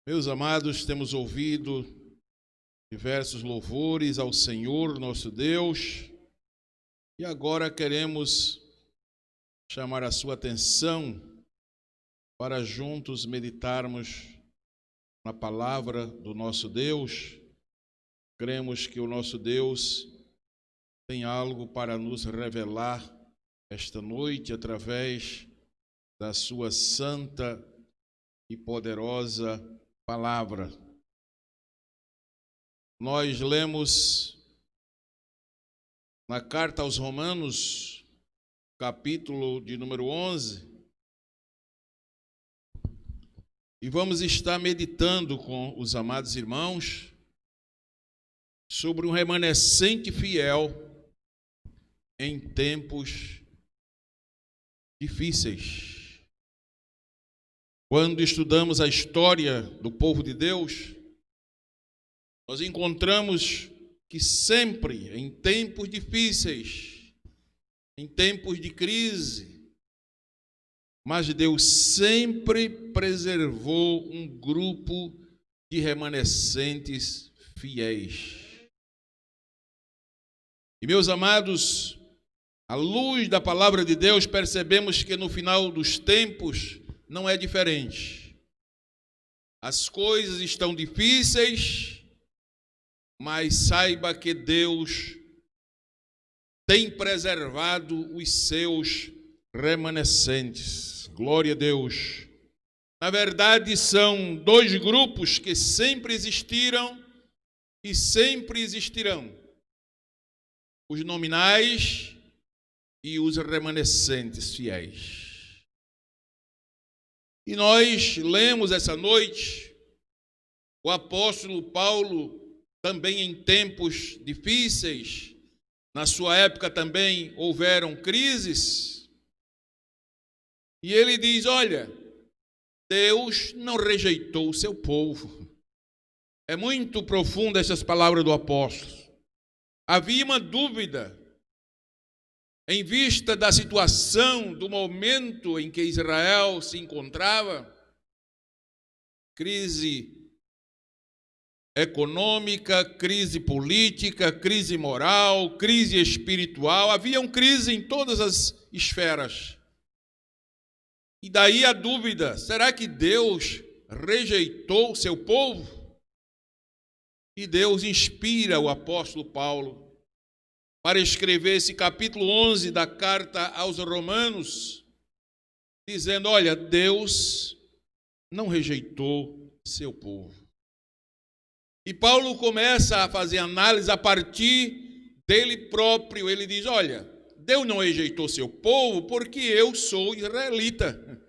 Meus amados, temos ouvido diversos louvores ao Senhor, nosso Deus, e agora queremos chamar a sua atenção para juntos meditarmos na palavra do nosso Deus. Cremos que o nosso Deus tem algo para nos revelar esta noite através da sua santa e poderosa palavra. Nós lemos na carta aos Romanos, capítulo de número 11, e vamos estar meditando com os amados irmãos sobre um remanescente fiel em tempos difíceis. Quando estudamos a história do povo de Deus, nós encontramos que sempre, em tempos difíceis, em tempos de crise, mas Deus sempre preservou um grupo de remanescentes fiéis. E, meus amados, à luz da palavra de Deus, percebemos que no final dos tempos não é diferente. As coisas estão difíceis, mas saiba que Deus tem preservado os seus remanescentes. Glória a Deus. Na verdade, são dois grupos que sempre existiram e sempre existirão: os nominais e os remanescentes fiéis. E nós lemos essa noite o apóstolo Paulo, também em tempos difíceis, na sua época também houveram crises, e ele diz: olha, Deus não rejeitou o seu povo. É muito profunda essas palavras do apóstolo. Havia uma dúvida em vista da situação, do momento em que Israel se encontrava, crise econômica, crise política, crise moral, crise espiritual, haviam crise em todas as esferas. E daí a dúvida: será que Deus rejeitou o seu povo? E Deus inspira o apóstolo Paulo para escrever esse capítulo 11 da carta aos Romanos, dizendo: olha, Deus não rejeitou seu povo. E Paulo começa a fazer análise a partir dele próprio. Ele diz: olha, Deus não rejeitou seu povo porque eu sou israelita.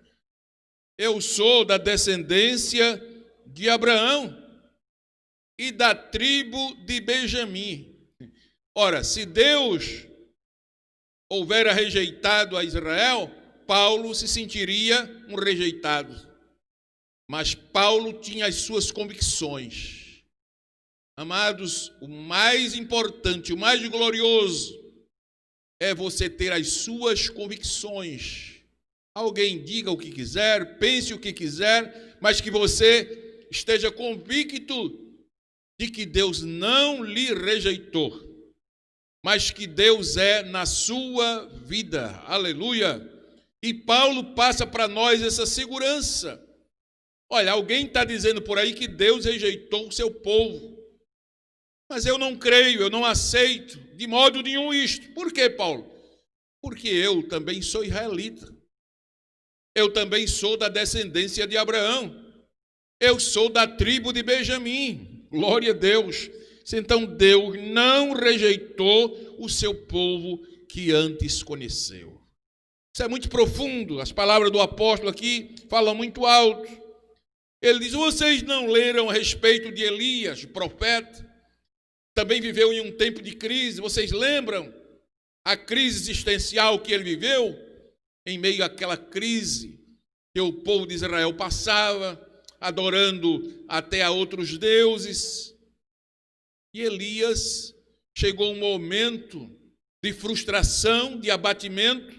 Eu sou da descendência de Abraão e da tribo de Benjamim. Ora, se Deus houvera rejeitado a Israel, Paulo se sentiria um rejeitado. Mas Paulo tinha as suas convicções. Amados, o mais importante, o mais glorioso é você ter as suas convicções. Alguém diga o que quiser, pense o que quiser, mas que você esteja convicto de que Deus não lhe rejeitou, mas que Deus é na sua vida. Aleluia! E Paulo passa para nós essa segurança. Olha, alguém está dizendo por aí que Deus rejeitou o seu povo. Mas eu não creio, eu não aceito de modo nenhum isto. Por quê, Paulo? Porque eu também sou israelita. Eu também sou da descendência de Abraão. Eu sou da tribo de Benjamim. Glória a Deus. Então Deus não rejeitou o seu povo que antes conheceu. Isso é muito profundo. As palavras do apóstolo aqui falam muito alto. Ele diz: vocês não leram a respeito de Elias, o profeta? Também viveu em um tempo de crise. Vocês lembram a crise existencial que ele viveu? Em meio àquela crise que o povo de Israel passava, adorando até a outros deuses. E Elias chegou um momento de frustração, de abatimento,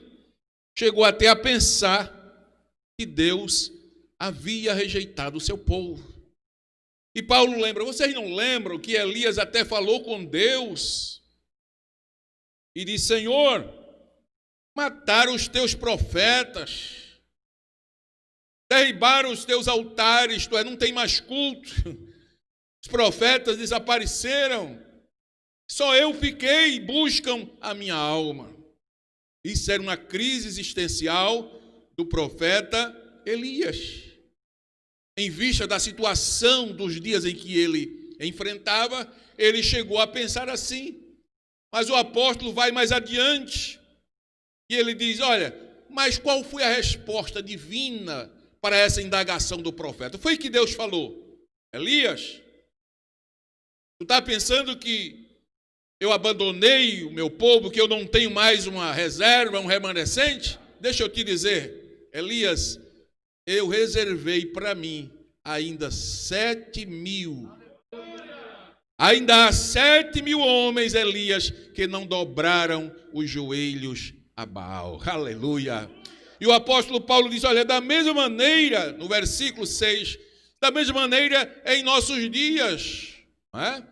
chegou até a pensar que Deus havia rejeitado o seu povo. E Paulo lembra, vocês não lembram que Elias até falou com Deus e disse: Senhor, mataram os teus profetas, derribaram os teus altares, isto é, não tem mais culto, os profetas desapareceram, só eu fiquei e buscam a minha alma. Isso era uma crise existencial do profeta Elias. Em vista da situação dos dias em que ele enfrentava, ele chegou a pensar assim. Mas o apóstolo vai mais adiante e ele diz: olha, mas qual foi a resposta divina para essa indagação do profeta? Foi que Deus falou: Elias, tu está pensando que eu abandonei o meu povo, que eu não tenho mais uma reserva, um remanescente? Deixa eu te dizer, Elias, eu reservei para mim ainda 7.000. Ainda há 7.000 homens, Elias, que não dobraram os joelhos a Baal. Aleluia. E o apóstolo Paulo diz: olha, da mesma maneira, no versículo 6, da mesma maneira em nossos dias, não é?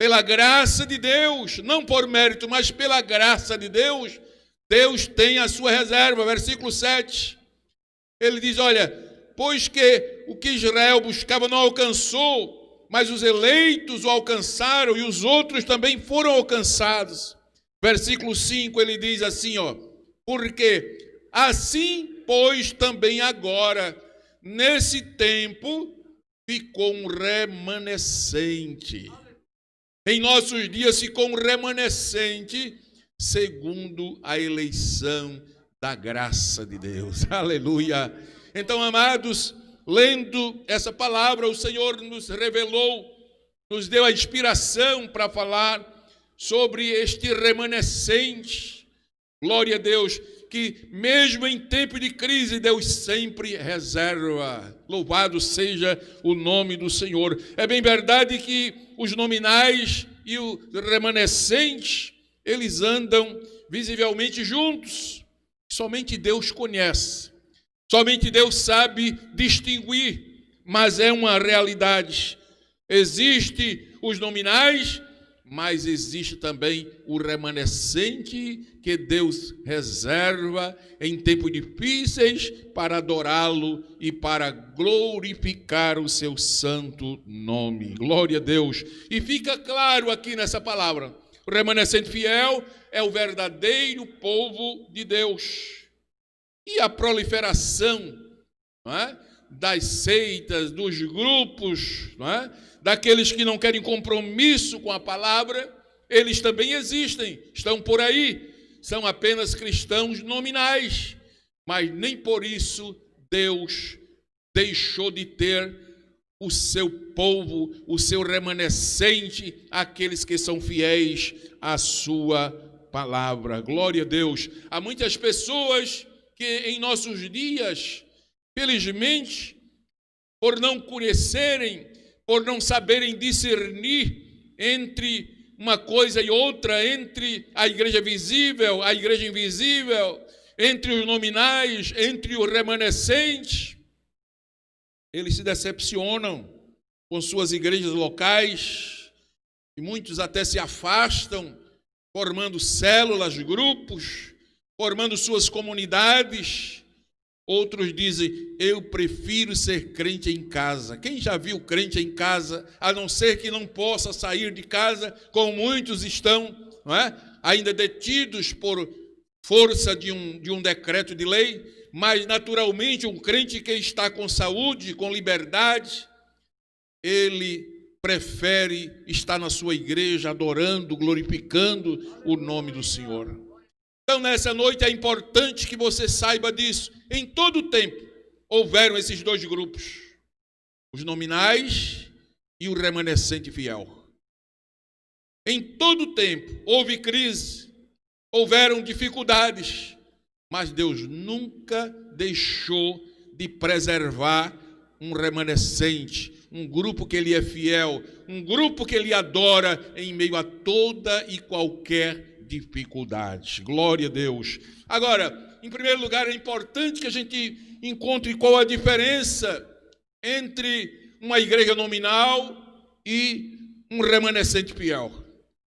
Pela graça de Deus, não por mérito, mas pela graça de Deus, Deus tem a sua reserva. Versículo 7, ele diz: olha, pois que o que Israel buscava não alcançou, mas os eleitos o alcançaram e os outros também foram alcançados. Versículo 5, ele diz assim, ó: porque assim, pois, também agora, nesse tempo, ficou um remanescente. Em nossos dias ficou um remanescente segundo a eleição da graça de Deus. Aleluia. Então, amados, lendo essa palavra, o Senhor nos revelou, nos deu a inspiração para falar sobre este remanescente. Glória a Deus, que mesmo em tempo de crise, Deus sempre reserva. Louvado seja o nome do Senhor. É bem verdade que os nominais e o remanescente, eles andam visivelmente juntos. Somente Deus conhece. Somente Deus sabe distinguir, mas é uma realidade. Existe os nominais, mas existe também o remanescente que Deus reserva em tempos difíceis para adorá-lo e para glorificar o seu santo nome. Glória a Deus. E fica claro aqui nessa palavra, o remanescente fiel é o verdadeiro povo de Deus. E a proliferação, não é, das seitas, dos grupos, não é, daqueles que não querem compromisso com a palavra, eles também existem, estão por aí, são apenas cristãos nominais, mas nem por isso Deus deixou de ter o seu povo, o seu remanescente, aqueles que são fiéis à sua palavra. Glória a Deus. Há muitas pessoas que em nossos dias, felizmente, por não conhecerem, por não saberem discernir entre uma coisa e outra, entre a igreja visível, a igreja invisível, entre os nominais, entre os remanescentes, eles se decepcionam com suas igrejas locais, e muitos até se afastam, formando células, grupos, formando suas comunidades. Outros dizem: eu prefiro ser crente em casa. Quem já viu crente em casa, a não ser que não possa sair de casa, como muitos estão, não é? Ainda detidos por força de um decreto de lei, mas naturalmente um crente que está com saúde, com liberdade, ele prefere estar na sua igreja adorando, glorificando o nome do Senhor. Então, nessa noite é importante que você saiba disso. Em todo o tempo houveram esses dois grupos, os nominais e o remanescente fiel. Em todo o tempo houve crise, houveram dificuldades, mas Deus nunca deixou de preservar um remanescente, um grupo que Ele é fiel, um grupo que Ele adora em meio a toda e qualquer dificuldade. Glória a Deus. Agora, em primeiro lugar, é importante que a gente encontre qual a diferença entre uma igreja nominal e um remanescente fiel.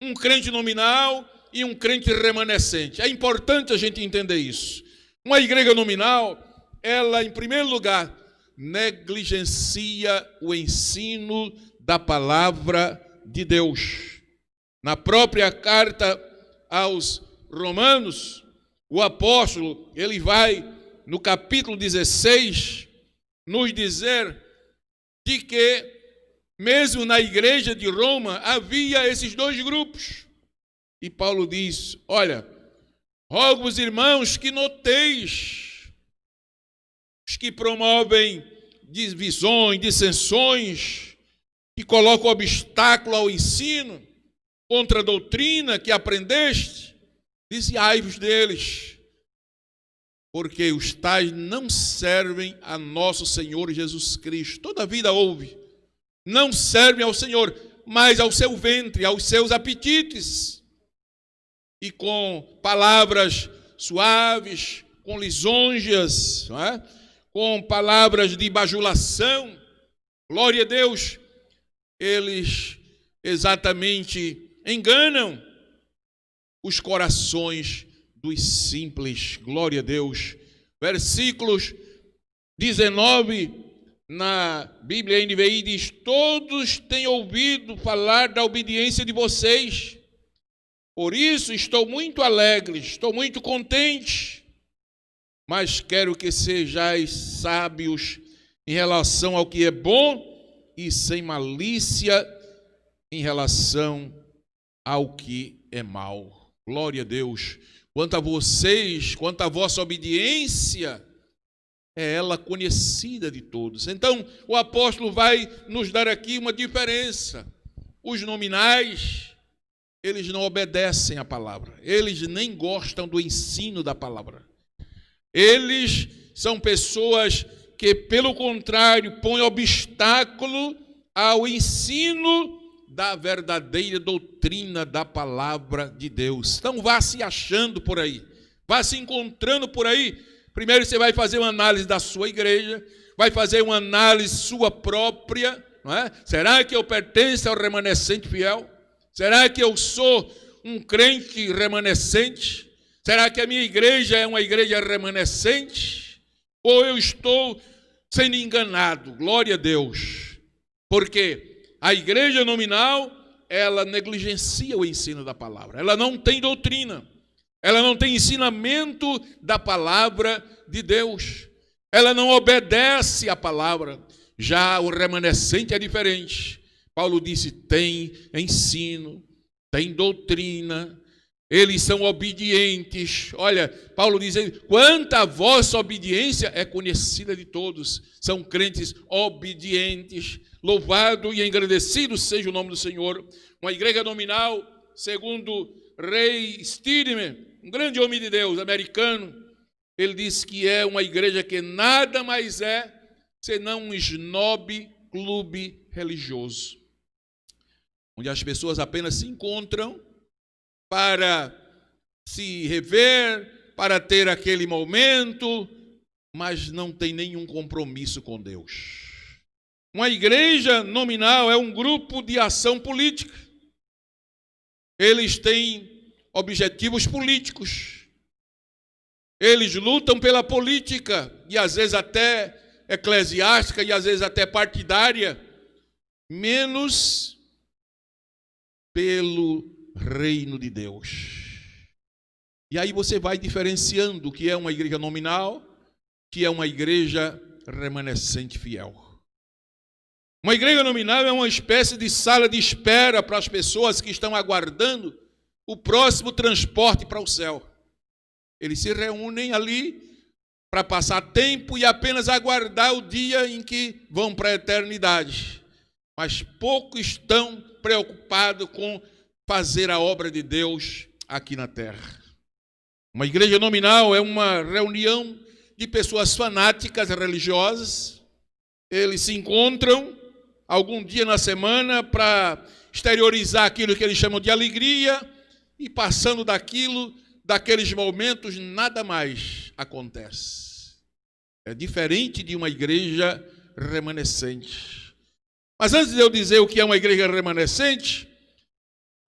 Um crente nominal e um crente remanescente. É importante a gente entender isso. Uma igreja nominal, ela, em primeiro lugar, negligencia o ensino da palavra de Deus. Na própria carta aos Romanos, o apóstolo, ele vai, no capítulo 16, nos dizer de que, mesmo na igreja de Roma, havia esses dois grupos. E Paulo diz, olha, rogo-vos, irmãos, que noteis os que promovem divisões, dissensões, que colocam obstáculo ao ensino, contra a doutrina que aprendeste, desviai-vos deles, porque os tais não servem a nosso Senhor Jesus Cristo. Toda a vida houve. Não servem ao Senhor, mas ao seu ventre, aos seus apetites. E com palavras suaves, com lisonjas, não é? Com palavras de bajulação, glória a Deus, eles exatamente enganam os corações dos simples, glória a Deus. Versículos 19, na Bíblia NVI diz, todos têm ouvido falar da obediência de vocês, por isso estou muito alegre, estou muito contente, mas quero que sejais sábios em relação ao que é bom e sem malícia em relação ao que é mal. Glória a Deus. Quanto a vocês, quanto à vossa obediência, é ela conhecida de todos. Então, o apóstolo vai nos dar aqui uma diferença. Os nominais, eles não obedecem à palavra. Eles nem gostam do ensino da palavra. Eles são pessoas que, pelo contrário, põem obstáculo ao ensino da verdadeira doutrina da palavra de Deus. Então vá se achando por aí, vá se encontrando por aí. Primeiro você vai fazer uma análise da sua igreja, vai fazer uma análise sua própria, não é? Será que eu pertenço ao remanescente fiel? Será que eu sou um crente remanescente? Será que a minha igreja é uma igreja remanescente? Ou eu estou sendo enganado? Glória a Deus. Porque a igreja nominal, ela negligencia o ensino da palavra. Ela não tem doutrina. Ela não tem ensinamento da palavra de Deus. Ela não obedece à palavra. Já o remanescente é diferente. Paulo disse, tem ensino, tem doutrina, eles são obedientes. Olha, Paulo diz, quanto a vossa obediência é conhecida de todos. São crentes obedientes. Louvado e engrandecido seja o nome do Senhor. Uma igreja nominal, segundo Ray Stedman, um grande homem de Deus americano, ele disse que é uma igreja que nada mais é senão um snob clube religioso, onde as pessoas apenas se encontram para se rever, para ter aquele momento, mas não tem nenhum compromisso com Deus. Uma igreja nominal é um grupo de ação política. Eles têm objetivos políticos. Eles lutam pela política, e às vezes até eclesiástica, e às vezes até partidária, menos pelo reino de Deus. E aí você vai diferenciando o que é uma igreja nominal, que é uma igreja remanescente fiel. Uma igreja nominal é uma espécie de sala de espera para as pessoas que estão aguardando o próximo transporte para o céu. Eles se reúnem ali para passar tempo e apenas aguardar o dia em que vão para a eternidade. Mas pouco estão preocupados com fazer a obra de Deus aqui na terra. Uma igreja nominal é uma reunião de pessoas fanáticas religiosas. Eles se encontram algum dia na semana para exteriorizar aquilo que eles chamam de alegria, e passando daqueles momentos, nada mais acontece. É diferente de uma igreja remanescente. Mas antes de eu dizer o que é uma igreja remanescente,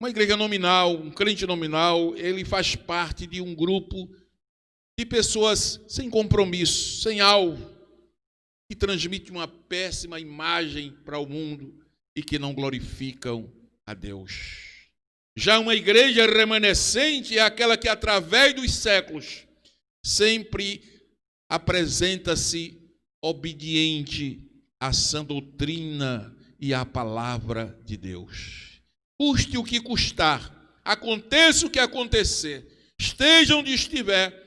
uma igreja nominal, um crente nominal, ele faz parte de um grupo de pessoas sem compromisso, sem alvo, que transmitem uma péssima imagem para o mundo e que não glorificam a Deus. Já uma igreja remanescente é aquela que, através dos séculos, sempre apresenta-se obediente à sã doutrina e à palavra de Deus. Custe o que custar, aconteça o que acontecer, esteja onde estiver,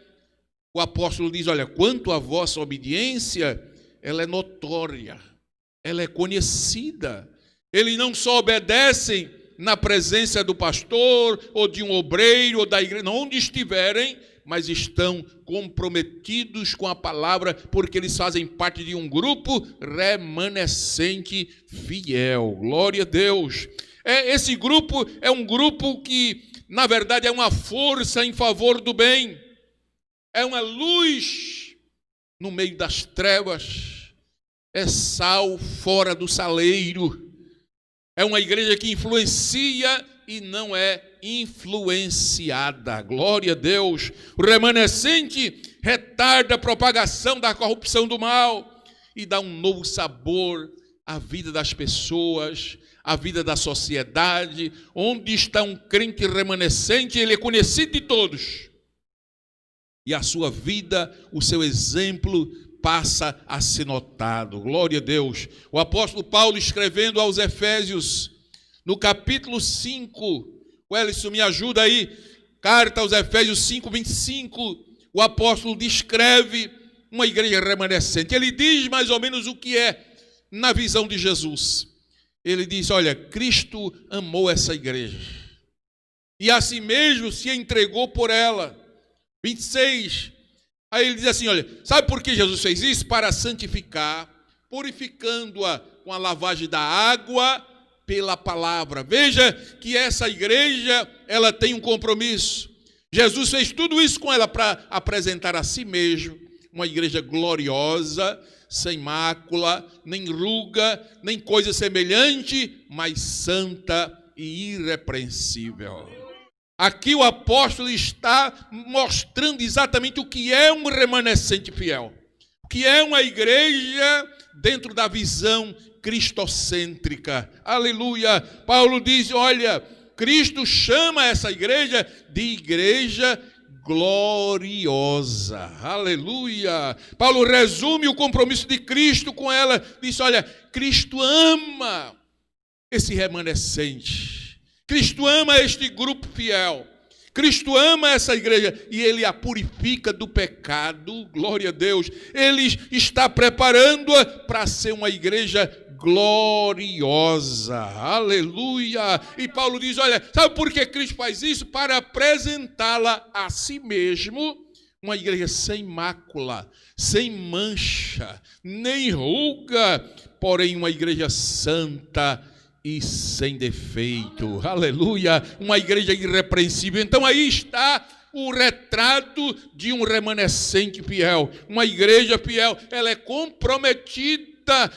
o apóstolo diz, olha, quanto à vossa obediência, ela é notória, ela é conhecida. Eles não só obedecem na presença do pastor, ou de um obreiro, ou da igreja, não, onde estiverem, mas estão comprometidos com a palavra, porque eles fazem parte de um grupo remanescente fiel. Glória a Deus. Esse grupo é um grupo que, na verdade, é uma força em favor do bem. É uma luz no meio das trevas. É sal fora do saleiro. É uma igreja que influencia e não é influenciada. Glória a Deus. O remanescente retarda a propagação da corrupção do mal e dá um novo sabor à vida das pessoas, à vida da sociedade. Onde está um crente remanescente, ele é conhecido de todos. E a sua vida, o seu exemplo passa a ser notado. Glória a Deus. O apóstolo Paulo, escrevendo aos Efésios, no capítulo 5, o Ellison me ajuda aí, carta aos Efésios 5, 25, o apóstolo descreve uma igreja remanescente. Ele diz mais ou menos o que é na visão de Jesus. Ele diz, olha, Cristo amou essa igreja e a si mesmo se entregou por ela. 26, aí ele diz assim, olha, sabe por que Jesus fez isso? Para santificar, purificando-a com a lavagem da água pela palavra. Veja que essa igreja, ela tem um compromisso. Jesus fez tudo isso com ela para apresentar a si mesmo uma igreja gloriosa, sem mácula, nem ruga, nem coisa semelhante, mas santa e irrepreensível. Aqui o apóstolo está mostrando exatamente o que é um remanescente fiel, o que é uma igreja dentro da visão cristocêntrica. Aleluia! Paulo diz, olha, Cristo chama essa igreja de igreja gloriosa. Aleluia! Paulo resume o compromisso de Cristo com ela, diz, olha, Cristo ama esse remanescente. Cristo ama este grupo fiel. Cristo ama essa igreja e Ele a purifica do pecado. Glória a Deus. Ele está preparando-a para ser uma igreja gloriosa. Aleluia. E Paulo diz, olha, sabe por que Cristo faz isso? Para apresentá-la a si mesmo, uma igreja sem mácula, sem mancha, nem ruga, porém uma igreja santa e sem defeito. Aleluia. Uma igreja irrepreensível. Então aí está o retrato de um remanescente fiel. Uma igreja fiel, ela é comprometida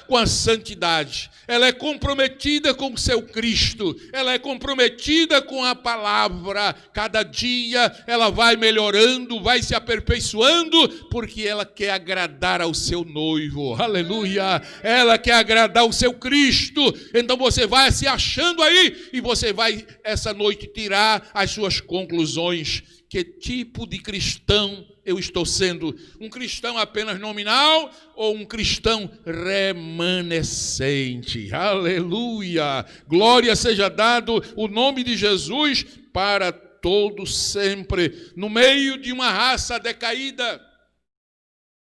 com a santidade, ela é comprometida com o seu Cristo, ela é comprometida com a palavra. Cada dia ela vai melhorando, vai se aperfeiçoando, porque ela quer agradar ao seu noivo. Aleluia. Ela quer agradar ao seu Cristo. Então você vai se achando aí e você vai essa noite tirar as suas conclusões. Que tipo de cristão eu estou sendo? Um cristão apenas nominal ou um cristão remanescente? Aleluia! Glória seja dado o nome de Jesus para todos sempre, no meio de uma raça decaída,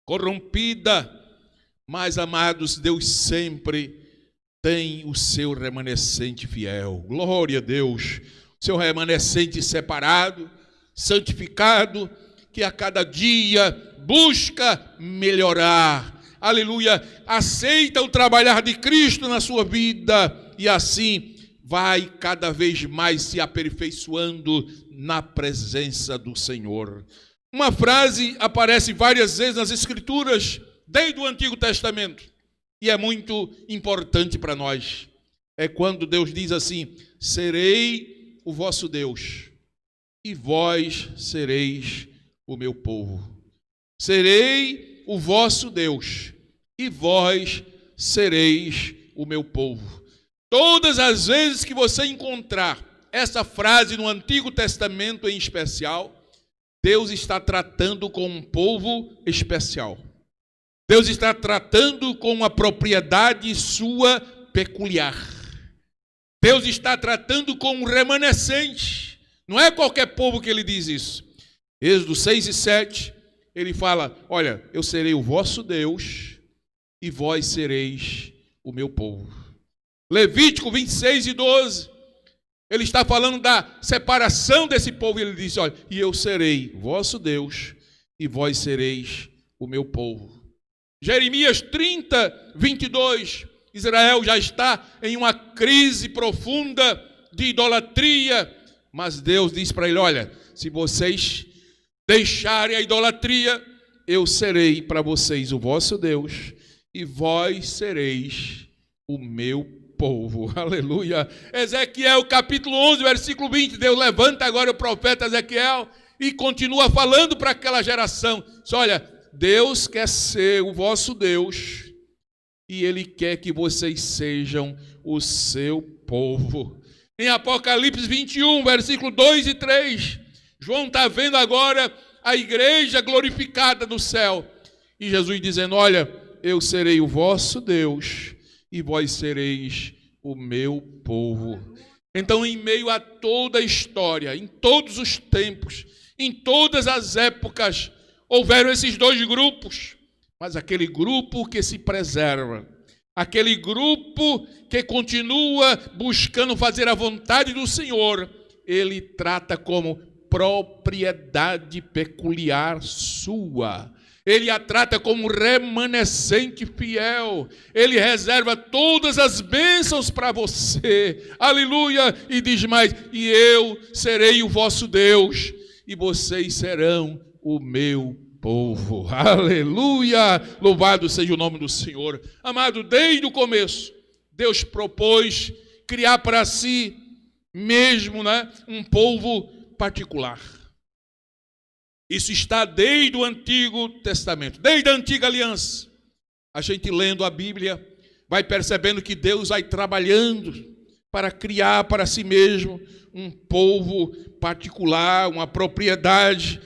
corrompida, mas, amados, Deus sempre tem o seu remanescente fiel. Glória a Deus! O seu remanescente separado, santificado, que a cada dia busca melhorar. Aleluia. Aceita o trabalhar de Cristo na sua vida e assim vai cada vez mais se aperfeiçoando na presença do Senhor. Uma frase aparece várias vezes nas Escrituras, desde o Antigo Testamento, e é muito importante para nós. É quando Deus diz assim: serei o vosso Deus, e vós sereis o meu povo. Serei o vosso Deus, e vós sereis o meu povo. Todas as vezes que você encontrar essa frase no Antigo Testamento em especial, Deus está tratando com um povo especial. Deus está tratando com uma propriedade sua peculiar. Deus está tratando com um remanescente. Não é qualquer povo que ele diz isso. Êxodo 6 e 7, ele fala: olha, eu serei o vosso Deus e vós sereis o meu povo. Levítico 26 e 12, ele está falando da separação desse povo e ele diz: olha, e eu serei vosso Deus e vós sereis o meu povo. Jeremias 30, 22, Israel já está em uma crise profunda de idolatria, mas Deus diz para ele: olha, se vocês deixarem a idolatria, eu serei para vocês o vosso Deus e vós sereis o meu povo. Aleluia. Ezequiel capítulo 11, versículo 20, Deus levanta agora o profeta Ezequiel e continua falando para aquela geração: olha, Deus quer ser o vosso Deus e Ele quer que vocês sejam o seu povo. Em Apocalipse 21, versículo 2 e 3, João está vendo agora a igreja glorificada no céu. E Jesus dizendo: olha, eu serei o vosso Deus e vós sereis o meu povo. Então, em meio a toda a história, em todos os tempos, em todas as épocas, houveram esses dois grupos, mas aquele grupo que se preserva, aquele grupo que continua buscando fazer a vontade do Senhor, ele trata como propriedade peculiar sua. Ele a trata como remanescente fiel. Ele reserva todas as bênçãos para você. Aleluia! E diz mais: e eu serei o vosso Deus, e vocês serão o meu povo. Aleluia! Louvado seja o nome do Senhor. Amado, desde o começo, Deus propôs criar para si mesmo, um povo particular. Isso está desde o Antigo Testamento, desde a Antiga Aliança. A gente lendo a Bíblia vai percebendo que Deus vai trabalhando para criar para si mesmo um povo particular, uma propriedade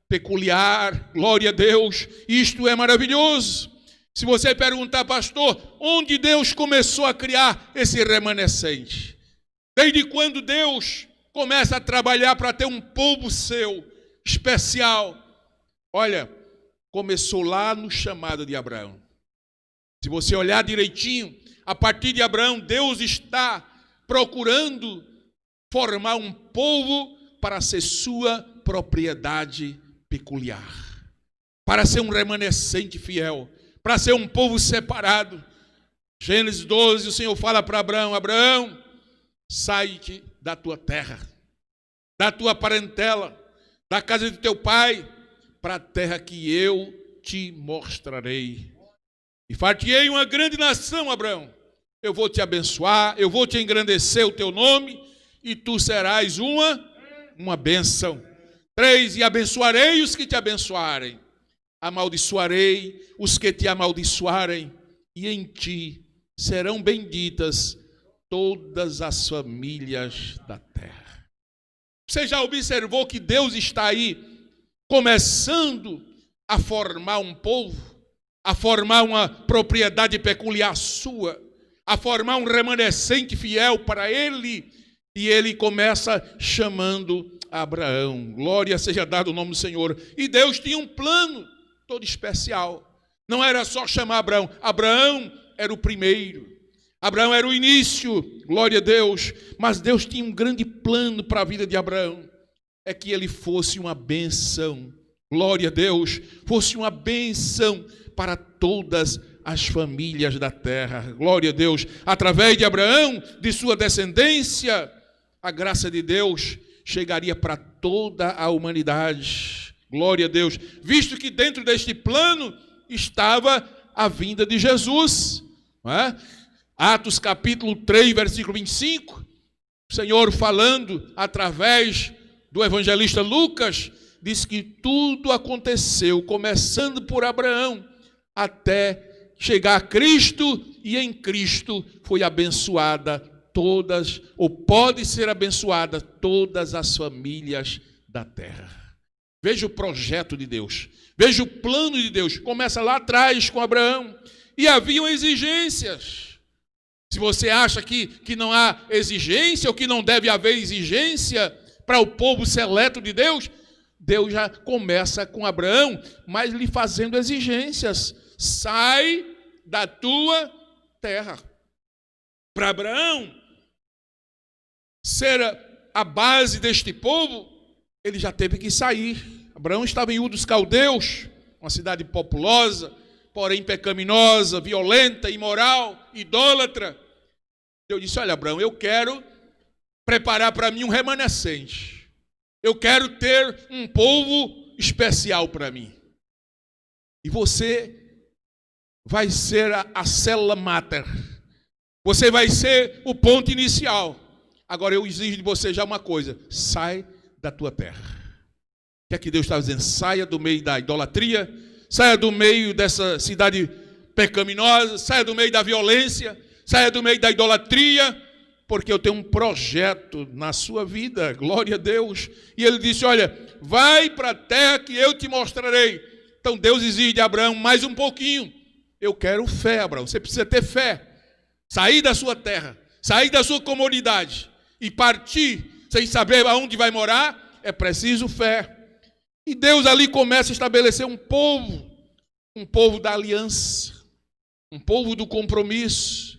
peculiar. Glória a Deus, isto é maravilhoso. Se você perguntar: pastor, onde Deus começou a criar esse remanescente? Desde quando Deus começa a trabalhar para ter um povo seu, especial? Olha, começou lá no chamado de Abraão. Se você olhar direitinho, a partir de Abraão, Deus está procurando formar um povo para ser sua propriedade peculiar, para ser um remanescente fiel, para ser um povo separado. Gênesis 12, o Senhor fala para Abraão: Abraão, sai-te da tua terra, da tua parentela, da casa de teu pai, para a terra que eu te mostrarei. E far-te-ei uma grande nação, Abraão. Eu vou te abençoar, eu vou te engrandecer o teu nome, e tu serás uma bênção. 3, e abençoarei os que te abençoarem, amaldiçoarei os que te amaldiçoarem, e em ti serão benditas todas as famílias da terra. Você já observou que Deus está aí começando a formar um povo, a formar uma propriedade peculiar sua, a formar um remanescente fiel para Ele, e Ele começa chamando Abraão. Glória seja dado o nome do Senhor. E Deus tinha um plano todo especial. Não era só chamar Abraão. Abraão era o primeiro. Abraão era o início, glória a Deus, mas Deus tinha um grande plano para a vida de Abraão, é que ele fosse uma bênção, glória a Deus, fosse uma bênção para todas as famílias da terra, glória a Deus. Através de Abraão, de sua descendência, a graça de Deus chegaria para toda a humanidade, glória a Deus, visto que dentro deste plano estava a vinda de Jesus. não é? Atos capítulo 3, versículo 25, o Senhor falando através do evangelista Lucas, diz que tudo aconteceu, começando por Abraão, até chegar a Cristo, e em Cristo foi abençoada todas, ou pode ser abençoada todas as famílias da terra. Veja o projeto de Deus, veja o plano de Deus. Começa lá atrás com Abraão, e haviam exigências. Se você acha que não há exigência, ou que não deve haver exigência para o povo seleto de Deus, Deus já começa com Abraão, mas lhe fazendo exigências. Sai da tua terra. Para Abraão ser a base deste povo, ele já teve que sair. Abraão estava em Ur dos Caldeus, uma cidade populosa, porém pecaminosa, violenta, imoral, idólatra. Deus disse: olha, Abraão, eu quero preparar para mim um remanescente. Eu quero ter um povo especial para mim. E você vai ser a célula máter. Você vai ser o ponto inicial. Agora eu exijo de você já uma coisa: sai da tua terra. O que é que Deus está dizendo? Saia do meio da idolatria, saia do meio dessa cidade pecaminosa, saia do meio da violência, saia do meio da idolatria, porque eu tenho um projeto na sua vida, glória a Deus. E ele disse: olha, vai para a terra que eu te mostrarei. Então Deus exige de Abraão mais um pouquinho. Eu quero fé, Abraão, você precisa ter fé. Sair da sua terra, sair da sua comodidade e partir sem saber aonde vai morar, é preciso fé. E Deus ali começa a estabelecer um povo da aliança, um povo do compromisso,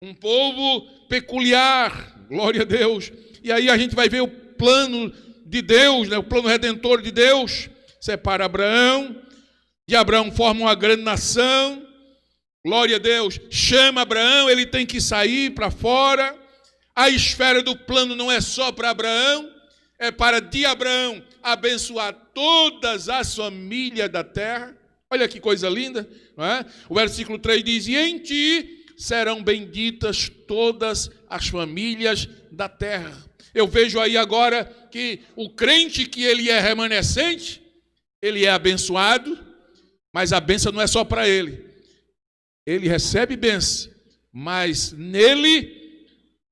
um povo peculiar, glória a Deus. E aí a gente vai ver o plano de Deus, né? O plano redentor de Deus. Separa Abraão, de Abraão forma uma grande nação, glória a Deus. Chama Abraão, ele tem que sair para fora. A esfera do plano não é só para Abraão, é para de Abraão abençoar todas as famílias da terra. Olha que coisa linda, não é? O versículo 3 diz: e em ti serão benditas todas as famílias da terra. Eu vejo aí agora que o crente, que ele é remanescente, ele é abençoado, mas a bênção não é só para ele. Ele recebe bênção, mas nele,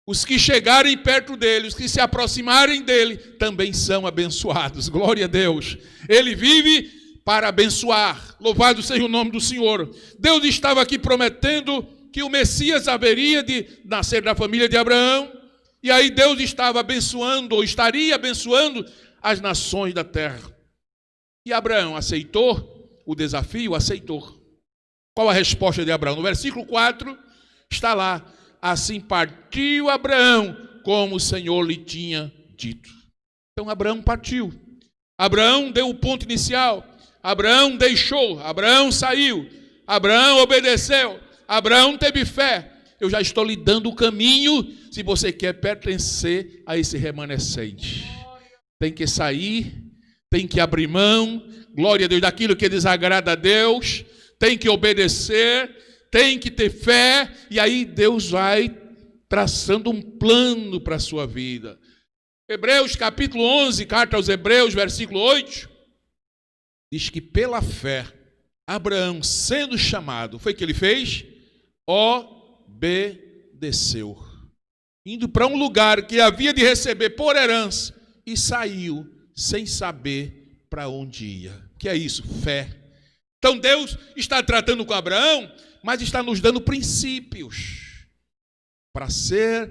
os que chegarem perto dele, os que se aproximarem dele, também são abençoados. Glória a Deus. Ele vive para abençoar. Louvado seja o nome do Senhor. Deus estava aqui prometendo que o Messias haveria de nascer da família de Abraão, e aí Deus estava abençoando, ou estaria abençoando as nações da terra. E Abraão aceitou o desafio? Aceitou. Qual a resposta de Abraão? No versículo 4 está lá: assim partiu Abraão, como o Senhor lhe tinha dito. Então Abraão partiu. Abraão deu o ponto inicial. Abraão deixou. Abraão saiu. Abraão obedeceu. Abraão teve fé. Eu já estou lhe dando o caminho, se você quer pertencer a esse remanescente. Tem que sair, tem que abrir mão, glória a Deus, daquilo que desagrada a Deus, tem que obedecer, tem que ter fé, e aí Deus vai traçando um plano para a sua vida. Hebreus capítulo 11, carta aos Hebreus, versículo 8, diz que pela fé, Abraão, sendo chamado, foi o que ele fez? Obedeceu, indo para um lugar que havia de receber por herança, e saiu sem saber para onde ia. Que é isso? Fé. Então Deus está tratando com Abraão, mas está nos dando princípios para ser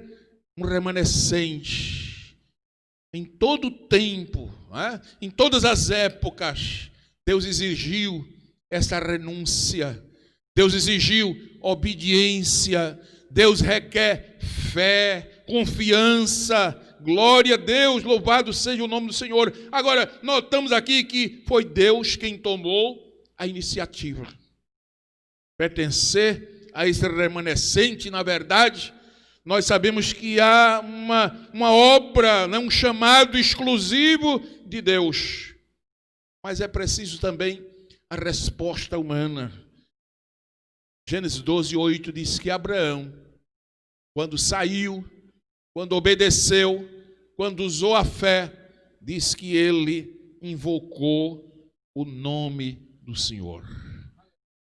um remanescente em todo o tempo, né? Em todas as épocas. Deus exigiu essa renúncia, Deus exigiu obediência, Deus requer fé, confiança. Glória a Deus, louvado seja o nome do Senhor. Agora, notamos aqui que foi Deus quem tomou a iniciativa. Pertencer a esse remanescente, na verdade, nós sabemos que há uma obra, um chamado exclusivo de Deus. Mas é preciso também a resposta humana. Gênesis 12, 8 diz que Abraão, quando saiu, quando obedeceu, quando usou a fé, diz que ele invocou o nome do Senhor.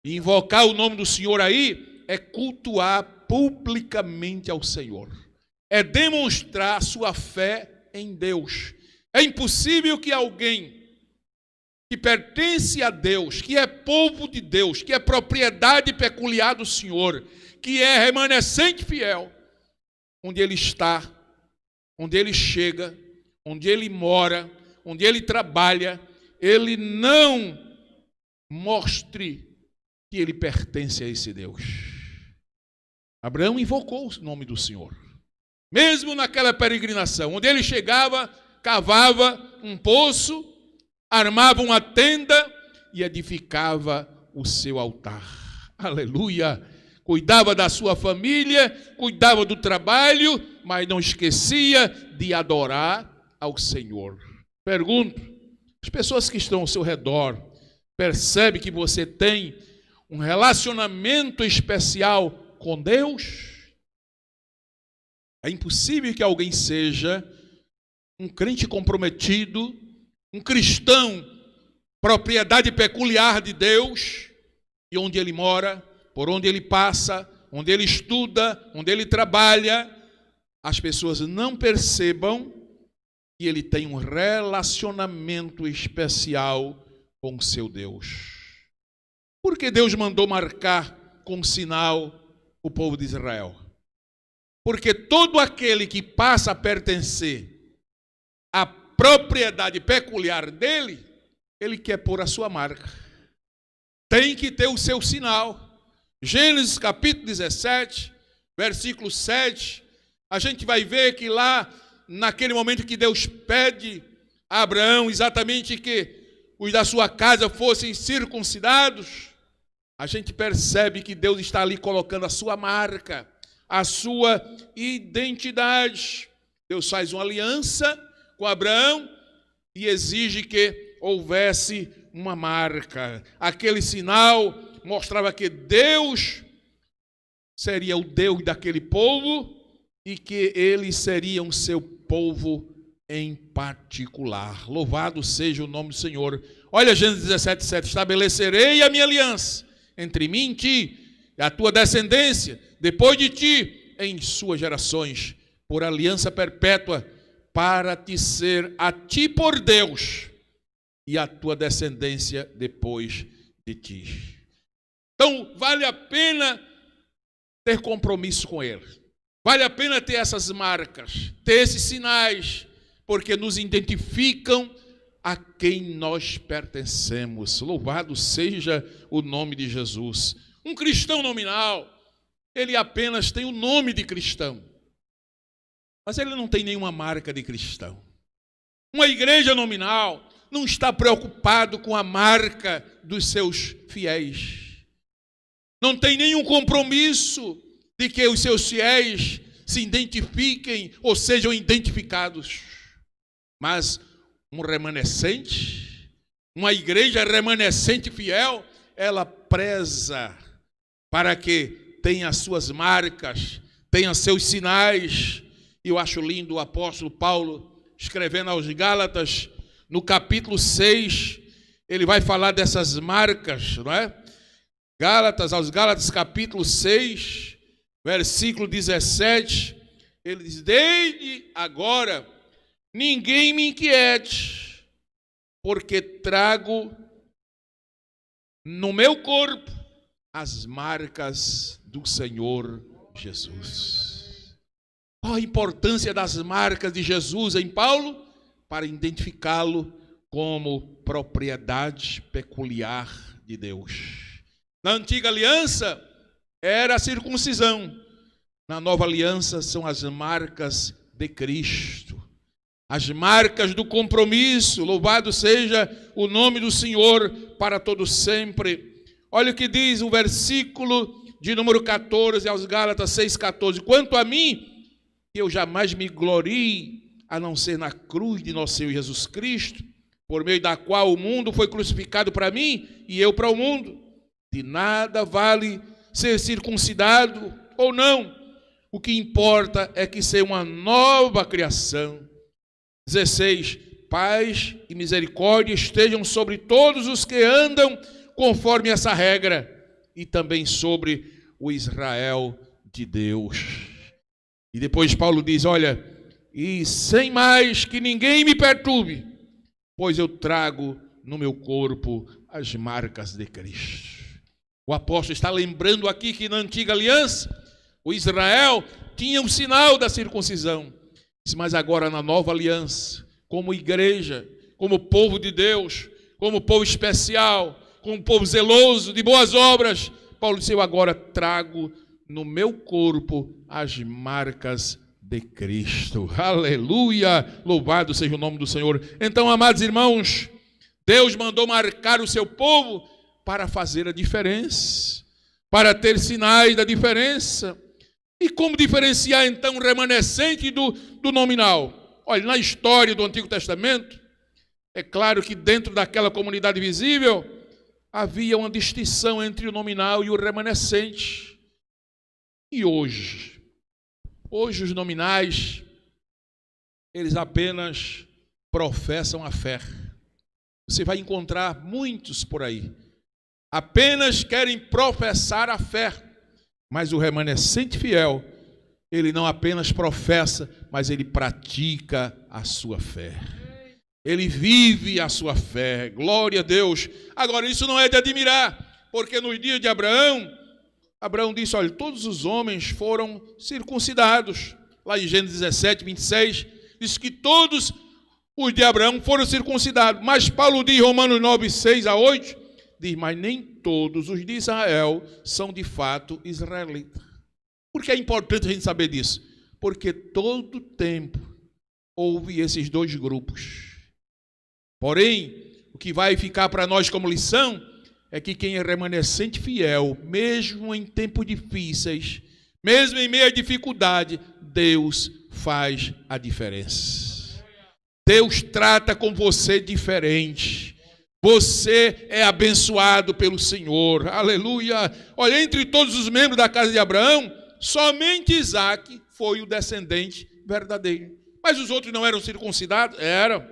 E invocar o nome do Senhor aí é cultuar publicamente ao Senhor. É demonstrar a sua fé em Deus. É impossível que alguém que pertence a Deus, que é povo de Deus, que é propriedade peculiar do Senhor, que é remanescente fiel, onde ele está, onde ele chega, onde ele mora, onde ele trabalha, ele não mostre que ele pertence a esse Deus. Abraão invocou o nome do Senhor. Mesmo naquela peregrinação, onde ele chegava, cavava um poço, armava uma tenda e edificava o seu altar. Aleluia! Cuidava da sua família, cuidava do trabalho, mas não esquecia de adorar ao Senhor. Pergunto, as pessoas que estão ao seu redor, percebem que você tem um relacionamento especial com Deus? É impossível que alguém seja um crente comprometido, um cristão, propriedade peculiar de Deus, e onde ele mora, por onde ele passa, onde ele estuda, onde ele trabalha, as pessoas não percebam que ele tem um relacionamento especial com o seu Deus. Por que Deus mandou marcar com sinal o povo de Israel? Porque todo aquele que passa a pertencer à propriedade peculiar dele, ele quer pôr a sua marca. Tem que ter o seu sinal. Gênesis capítulo 17, versículo 7, a gente vai ver que lá, naquele momento que Deus pede a Abraão exatamente que os da sua casa fossem circuncidados, a gente percebe que Deus está ali colocando a sua marca, a sua identidade. Deus faz uma aliança com Abraão e exige que houvesse uma marca. Aquele sinal mostrava que Deus seria o Deus daquele povo e que eles seriam o seu povo em particular. Louvado seja o nome do Senhor. Olha Gênesis 17, 7. Estabelecerei a minha aliança entre mim e ti, e a tua descendência, depois de ti, em suas gerações, por aliança perpétua, para te ser a ti por Deus, e a tua descendência depois de ti. Então, vale a pena ter compromisso com Ele. Vale a pena ter essas marcas, ter esses sinais, porque nos identificam a quem nós pertencemos. Louvado seja o nome de Jesus. Um cristão nominal, ele apenas tem o nome de cristão, mas ele não tem nenhuma marca de cristão. Uma igreja nominal não está preocupado com a marca dos seus fiéis. Não tem nenhum compromisso de que os seus fiéis se identifiquem ou sejam identificados. Mas um remanescente, uma igreja remanescente fiel, ela preza para que tenha as suas marcas, tenha seus sinais. E eu acho lindo o apóstolo Paulo escrevendo aos Gálatas, no capítulo 6, ele vai falar dessas marcas, não é? Aos Gálatas capítulo 6, versículo 17, ele diz: desde agora ninguém me inquiete, porque trago no meu corpo as marcas do Senhor Jesus. Qual a importância das marcas de Jesus em Paulo? Para identificá-lo como propriedade peculiar de Deus. Na antiga aliança era a circuncisão. Na nova aliança são as marcas de Cristo. As marcas do compromisso. Louvado seja o nome do Senhor para todo sempre. Olha o que diz o versículo de número 14 aos Gálatas 6,14. Quanto a mim, eu jamais me glorie a não ser na cruz de nosso Senhor Jesus Cristo, por meio da qual o mundo foi crucificado para mim e eu para o mundo. De nada vale ser circuncidado ou não. O que importa é que seja uma nova criação. 16. Paz e misericórdia estejam sobre todos os que andam conforme essa regra, e também sobre o Israel de Deus. E depois Paulo diz, olha, e sem mais que ninguém me perturbe, pois eu trago no meu corpo as marcas de Cristo. O apóstolo está lembrando aqui que na antiga aliança, o Israel tinha um sinal da circuncisão, mas agora na nova aliança, como igreja, como povo de Deus, como povo especial, como povo zeloso de boas obras, Paulo disse, eu agora trago no meu corpo as marcas de Cristo. Aleluia! Louvado seja o nome do Senhor. Então, amados irmãos, Deus mandou marcar o seu povo para fazer a diferença, para ter sinais da diferença. E como diferenciar então o remanescente do nominal? Olha, na história do Antigo Testamento, é claro que dentro daquela comunidade visível, havia uma distinção entre o nominal e o remanescente. E hoje os nominais, eles apenas professam a fé. Você vai encontrar muitos por aí, apenas querem professar a fé, mas o remanescente fiel, ele não apenas professa, mas ele pratica a sua fé. Ele vive a sua fé, glória a Deus. Agora, isso não é de admirar, porque nos dias de Abraão disse, olha, todos os homens foram circuncidados. Lá em Gênesis 17, 26, diz que todos os de Abraão foram circuncidados. Mas Paulo diz, Romanos 9, 6 a 8, diz, mas nem todos os de Israel são de fato israelitas. Por que é importante a gente saber disso? Porque todo tempo houve esses dois grupos. Porém, o que vai ficar para nós como lição é que quem é remanescente fiel, mesmo em tempos difíceis, mesmo em meio à dificuldade, Deus faz a diferença. Deus trata com você diferente. Você é abençoado pelo Senhor. Aleluia! Olha, entre todos os membros da casa de Abraão, somente Isaque foi o descendente verdadeiro. Mas os outros não eram circuncidados? Eram.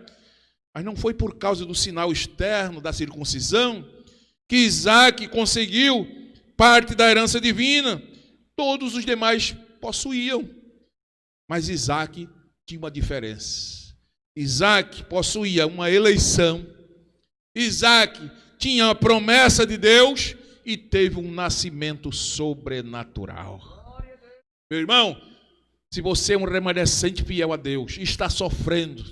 Mas não foi por causa do sinal externo da circuncisão que Isaque conseguiu parte da herança divina. Todos os demais possuíam. Mas Isaque tinha uma diferença. Isaque possuía uma eleição. Isaque tinha a promessa de Deus e teve um nascimento sobrenatural. Meu irmão, se você é um remanescente fiel a Deus, está sofrendo,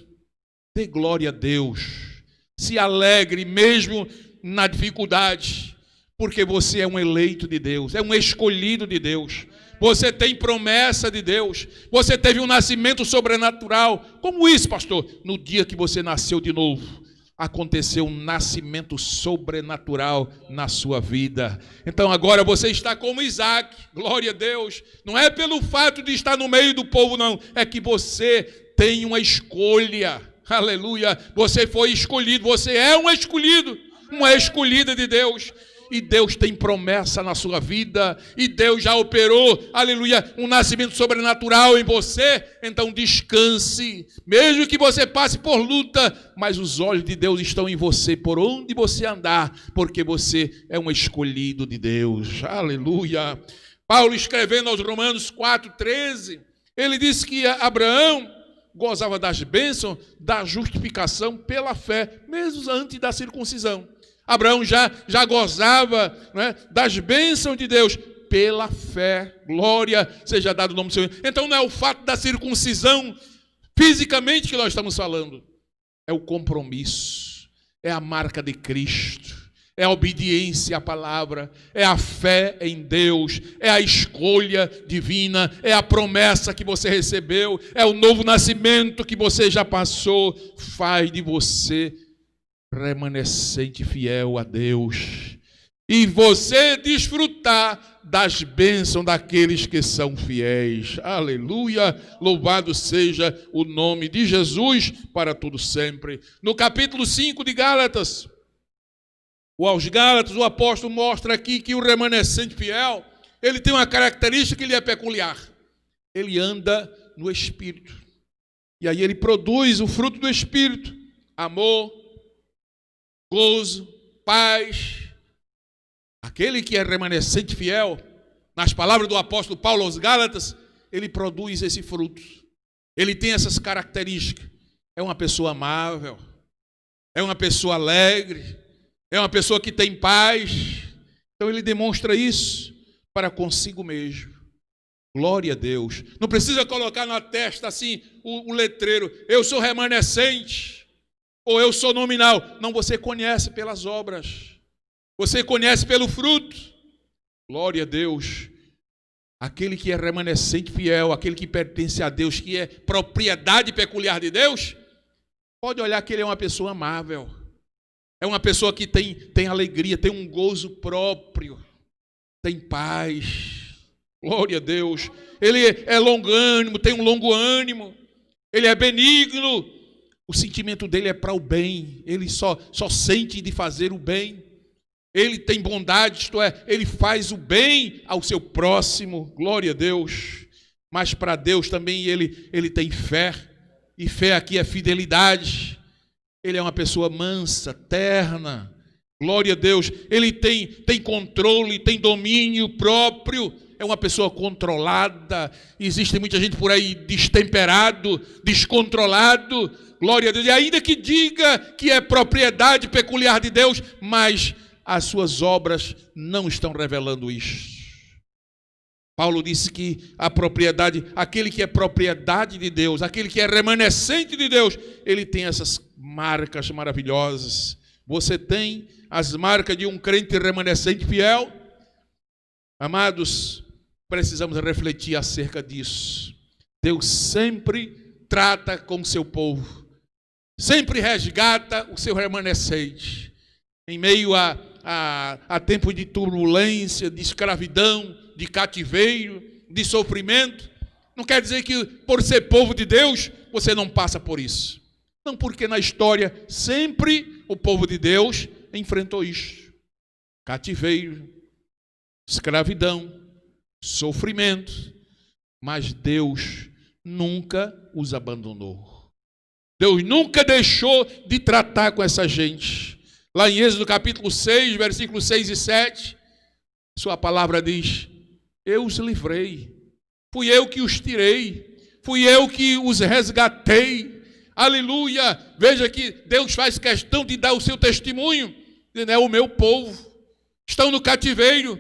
dê glória a Deus. Se alegre mesmo na dificuldade, porque você é um eleito de Deus, é um escolhido de Deus. Você tem promessa de Deus. Você teve um nascimento sobrenatural. Como isso, pastor? No dia que você nasceu de novo, aconteceu um nascimento sobrenatural na sua vida. Então agora você está como Isaque, glória a Deus. Não é pelo fato de estar no meio do povo, não. É que você tem uma escolha. Aleluia. Você foi escolhido, você é um escolhido, uma escolhida de Deus. E Deus tem promessa na sua vida, e Deus já operou, aleluia, um nascimento sobrenatural em você. Então descanse, mesmo que você passe por luta, mas os olhos de Deus estão em você, por onde você andar, porque você é um escolhido de Deus, aleluia. Paulo, escrevendo aos Romanos 4,13, ele disse que Abraão gozava das bênçãos da justificação pela fé, mesmo antes da circuncisão. Abraão já gozava, né, das bênçãos de Deus pela fé. Glória seja dado o nome do Senhor. Então não é o fato da circuncisão fisicamente que nós estamos falando. É o compromisso, é a marca de Cristo, é a obediência à palavra, é a fé em Deus, é a escolha divina, é a promessa que você recebeu, é o novo nascimento que você já passou. Faz de você remanescente fiel a Deus, e você desfrutar das bênçãos daqueles que são fiéis. Aleluia, louvado seja o nome de Jesus para todo sempre. No capítulo 5 de Gálatas, aos Gálatas, o apóstolo mostra aqui que o remanescente fiel ele tem uma característica que lhe é peculiar. Ele anda no Espírito. E aí ele produz o fruto do Espírito: amor, gozo, paz. Aquele que é remanescente fiel, nas palavras do apóstolo Paulo aos Gálatas, ele produz esse fruto. Ele tem essas características. É uma pessoa amável, é uma pessoa alegre, é uma pessoa que tem paz. Então ele demonstra isso para consigo mesmo. Glória a Deus. Não precisa colocar na testa assim o letreiro: eu sou remanescente, ou eu sou nominal. Não, você conhece pelas obras. Você conhece pelo fruto. Glória a Deus. Aquele que é remanescente fiel, aquele que pertence a Deus, que é propriedade peculiar de Deus, pode olhar que ele é uma pessoa amável. É uma pessoa que tem alegria, tem um gozo próprio, tem paz. Glória a Deus. Ele é longânimo, tem um longo ânimo. Ele é benigno. O sentimento dele é para o bem. Ele só sente de fazer o bem. Ele tem bondade, isto é, ele faz o bem ao seu próximo. Glória a Deus. Mas para Deus também ele tem fé. E fé aqui é fidelidade. Ele é uma pessoa mansa, terna. Glória a Deus. Ele tem controle, tem domínio próprio. É uma pessoa controlada. Existe muita gente por aí destemperado, descontrolado. Glória a Deus. E ainda que diga que é propriedade peculiar de Deus, mas as suas obras não estão revelando isso. Paulo disse que a propriedade, aquele que é propriedade de Deus, aquele que é remanescente de Deus, ele tem essas marcas maravilhosas. Você tem as marcas de um crente remanescente fiel? Amados, precisamos refletir acerca disso. Deus sempre trata com o seu povo, sempre resgata o seu remanescente. Em meio a tempo de turbulência, de escravidão, de cativeiro, de sofrimento, não quer dizer que por ser povo de Deus, você não passa por isso. Não, porque na história sempre o povo de Deus enfrentou isso. Cativeiro, escravidão, sofrimento, mas Deus nunca os abandonou. Deus nunca deixou de tratar com essa gente. Lá em Êxodo capítulo 6, versículos 6 e 7, sua palavra diz: eu os livrei, fui eu que os tirei, fui eu que os resgatei. Aleluia! Veja que Deus faz questão de dar o seu testemunho, é o meu povo, estão no cativeiro,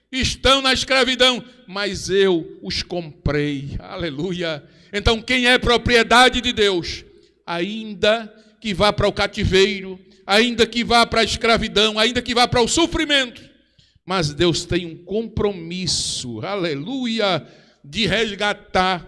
estão na escravidão, mas eu os comprei. Aleluia! Então quem é propriedade de Deus, ainda que vá para o cativeiro, ainda que vá para a escravidão, ainda que vá para o sofrimento, mas Deus tem um compromisso, aleluia, de resgatar,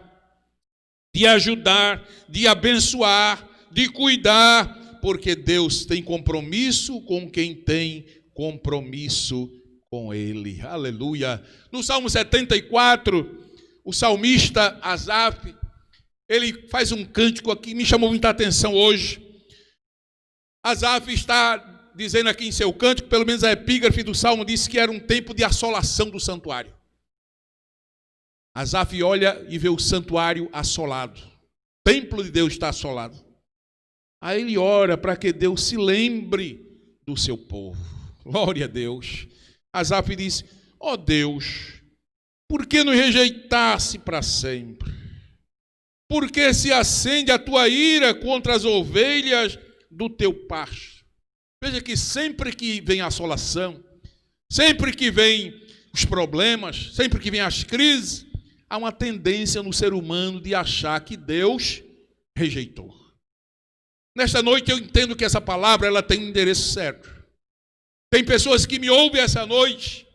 de ajudar, de abençoar, de cuidar, porque Deus tem compromisso com quem tem compromisso com Ele, aleluia. No Salmo 74, o salmista Asaf, ele faz um cântico aqui que me chamou muita atenção hoje. Asaf está dizendo aqui em seu cântico, pelo menos a epígrafe do Salmo diz que era um tempo de assolação do santuário. Asaf olha e vê o santuário assolado. O templo de Deus está assolado. Aí ele ora para que Deus se lembre do seu povo. Glória a Deus. Asaf diz: ó Deus, por que nos rejeitasse para sempre? Por que se acende a tua ira contra as ovelhas do teu pasto? Veja que sempre que vem a assolação, sempre que vem os problemas, sempre que vem as crises, há uma tendência no ser humano de achar que Deus rejeitou. Nesta noite eu entendo que essa palavra ela tem um endereço certo. Tem pessoas que me ouvem essa noite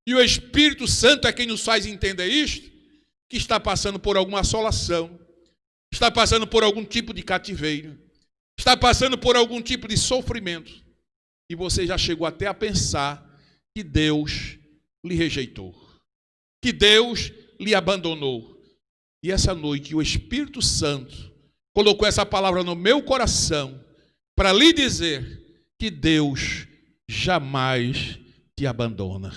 e o Espírito Santo é quem nos faz entender isto, que está passando por alguma assolação, está passando por algum tipo de cativeiro, está passando por algum tipo de sofrimento, e você já chegou até a pensar que Deus lhe rejeitou, que Deus lhe abandonou. E essa noite o Espírito Santo colocou essa palavra no meu coração para lhe dizer que Deus jamais te abandona.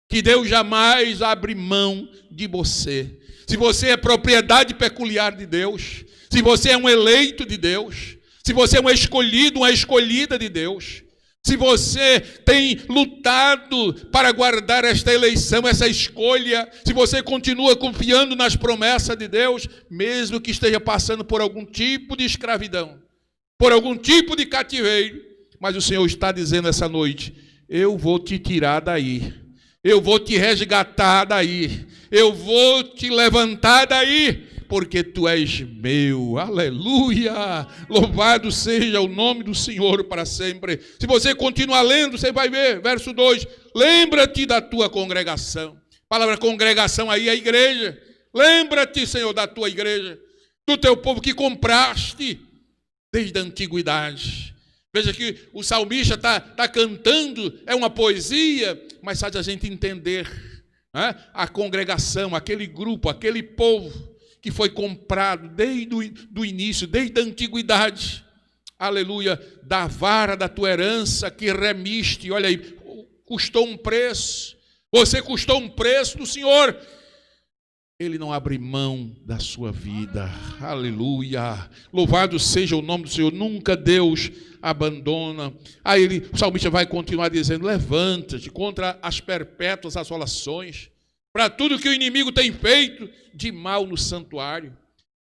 que Deus jamais abre mão de você. Se você é propriedade peculiar de Deus, se você é um eleito de Deus, se você é um escolhido, uma escolhida de Deus, se você tem lutado para guardar esta eleição, essa escolha, se você continua confiando nas promessas de Deus, mesmo que esteja passando por algum tipo de escravidão, por algum tipo de cativeiro, mas o Senhor está dizendo essa noite: eu vou te tirar daí, eu vou te resgatar daí, eu vou te levantar daí, porque tu és meu. Aleluia! Louvado seja o nome do Senhor para sempre. Se você continuar lendo, você vai ver, verso 2, lembra-te da tua congregação. A palavra congregação aí é a igreja. Lembra-te, Senhor, da tua igreja, do teu povo que compraste desde a antiguidade. Veja que o salmista está cantando, é uma poesia, mas faz a gente entender, né? A congregação, aquele grupo, aquele povo que foi comprado desde o início, desde a antiguidade, aleluia, da vara da tua herança que remiste, olha aí, custou um preço, você custou um preço do Senhor, Ele não abre mão da sua vida, aleluia, louvado seja o nome do Senhor, nunca Deus abandona. Aí o salmista vai continuar dizendo: levanta-te contra as perpétuas assolações, para tudo que o inimigo tem feito de mal no santuário.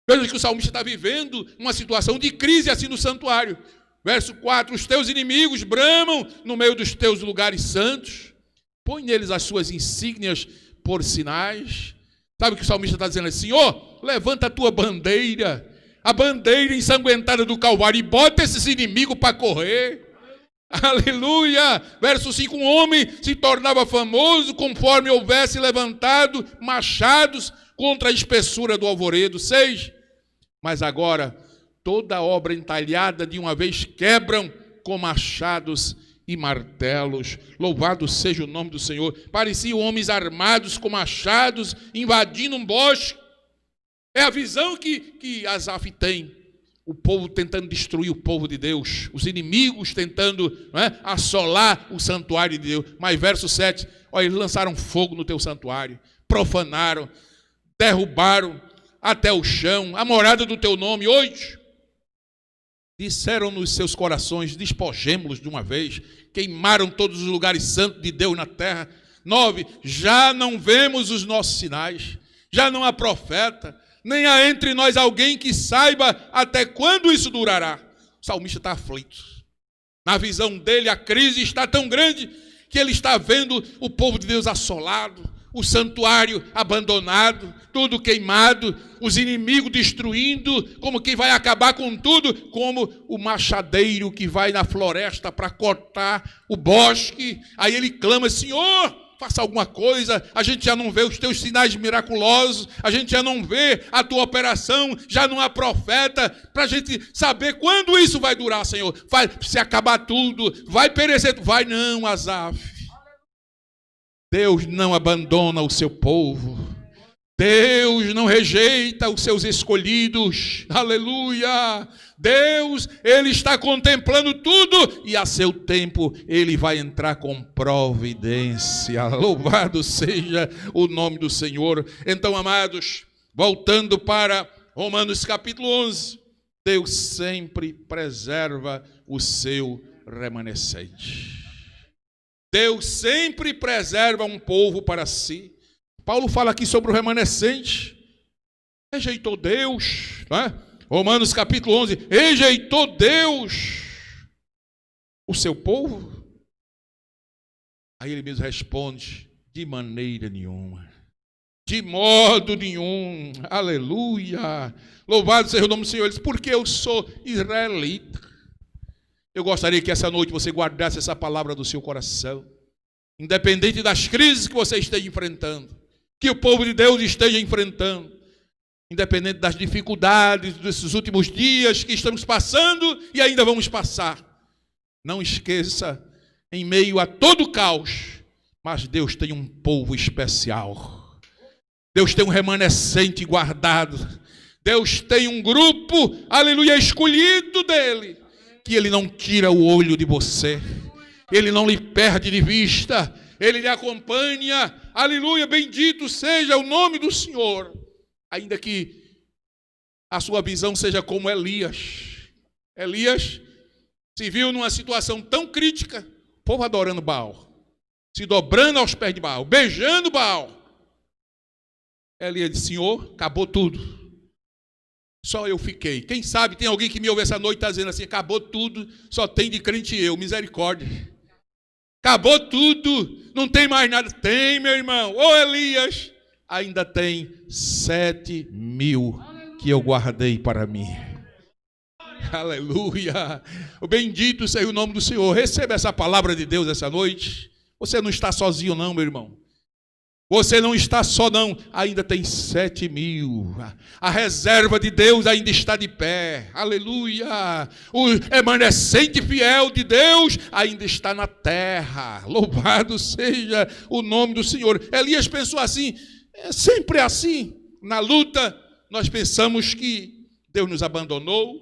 Veja que o salmista está vivendo uma situação de crise assim no santuário. Verso 4, os teus inimigos bramam no meio dos teus lugares santos, põe neles as suas insígnias por sinais. Sabe o que o salmista está dizendo assim? Senhor, levanta a tua bandeira, a bandeira ensanguentada do Calvário, e bota esses inimigos para correr. Aleluia! Verso 5, um homem se tornava famoso conforme houvesse levantado machados contra a espessura do alvoredo. 6, mas agora toda obra entalhada de uma vez quebram com machados e martelos. Louvado seja o nome do Senhor. Pareciam homens armados com machados invadindo um bosque. É a visão que Asaf tem. O povo tentando destruir o povo de Deus, os inimigos tentando, não é, assolar o santuário de Deus. Mas verso 7, olha, eles lançaram fogo no teu santuário, profanaram, derrubaram até o chão a morada do teu nome. 8, disseram nos seus corações: despojemo-los de uma vez. Queimaram todos os lugares santos de Deus na terra. 9, já não vemos os nossos sinais, já não há profeta, nem há entre nós alguém que saiba até quando isso durará. O salmista está aflito. Na visão dele, a crise está tão grande que ele está vendo o povo de Deus assolado, o santuário abandonado, tudo queimado, os inimigos destruindo, como quem vai acabar com tudo, como o machadeiro que vai na floresta para cortar o bosque. Aí ele clama: Senhor, faça alguma coisa, a gente já não vê os teus sinais miraculosos, a gente já não vê a tua operação, já não há profeta, para a gente saber quando isso vai durar, Senhor. Vai se acabar tudo, vai perecer, vai não, Asaf. Deus não abandona o seu povo, Deus não rejeita os seus escolhidos, aleluia. Deus, Ele está contemplando tudo e a seu tempo Ele vai entrar com providência. Louvado seja o nome do Senhor. Então, amados, voltando para Romanos capítulo 11, Deus sempre preserva o seu remanescente. Deus sempre preserva um povo para si. Paulo fala aqui sobre o remanescente. Rejeitou Deus, não é? Romanos capítulo 11, rejeitou Deus o seu povo? Aí ele mesmo responde: de maneira nenhuma, de modo nenhum, aleluia, louvado seja o nome do Senhor. Ele diz: porque eu sou israelita. Eu gostaria que essa noite você guardasse essa palavra do seu coração, independente das crises que você esteja enfrentando, que o povo de Deus esteja enfrentando, independente das dificuldades desses últimos dias que estamos passando e ainda vamos passar. Não esqueça, em meio a todo o caos, mas Deus tem um povo especial. Deus tem um remanescente guardado. Deus tem um grupo, aleluia, escolhido dele, que Ele não tira o olho de você. Ele não lhe perde de vista. Ele lhe acompanha, aleluia, bendito seja o nome do Senhor. Ainda que a sua visão seja como Elias. Elias se viu numa situação tão crítica, o povo adorando Baal, se dobrando aos pés de Baal, beijando Baal. Elias disse: Senhor, acabou tudo. Só eu fiquei. Quem sabe tem alguém que me ouve essa noite e está dizendo assim: acabou tudo, só tem de crente eu. Misericórdia. Acabou tudo, não tem mais nada. Tem, meu irmão. Ô Elias, ainda tem 7.000 que eu guardei para mim. Aleluia. O bendito seja o nome do Senhor. Receba essa palavra de Deus essa noite. Você não está sozinho não, meu irmão. Você não está só não, ainda tem 7.000. A reserva de Deus ainda está de pé. Aleluia. O remanescente fiel de Deus ainda está na terra. Louvado seja o nome do Senhor. Elias pensou assim, é sempre assim. Na luta, nós pensamos que Deus nos abandonou,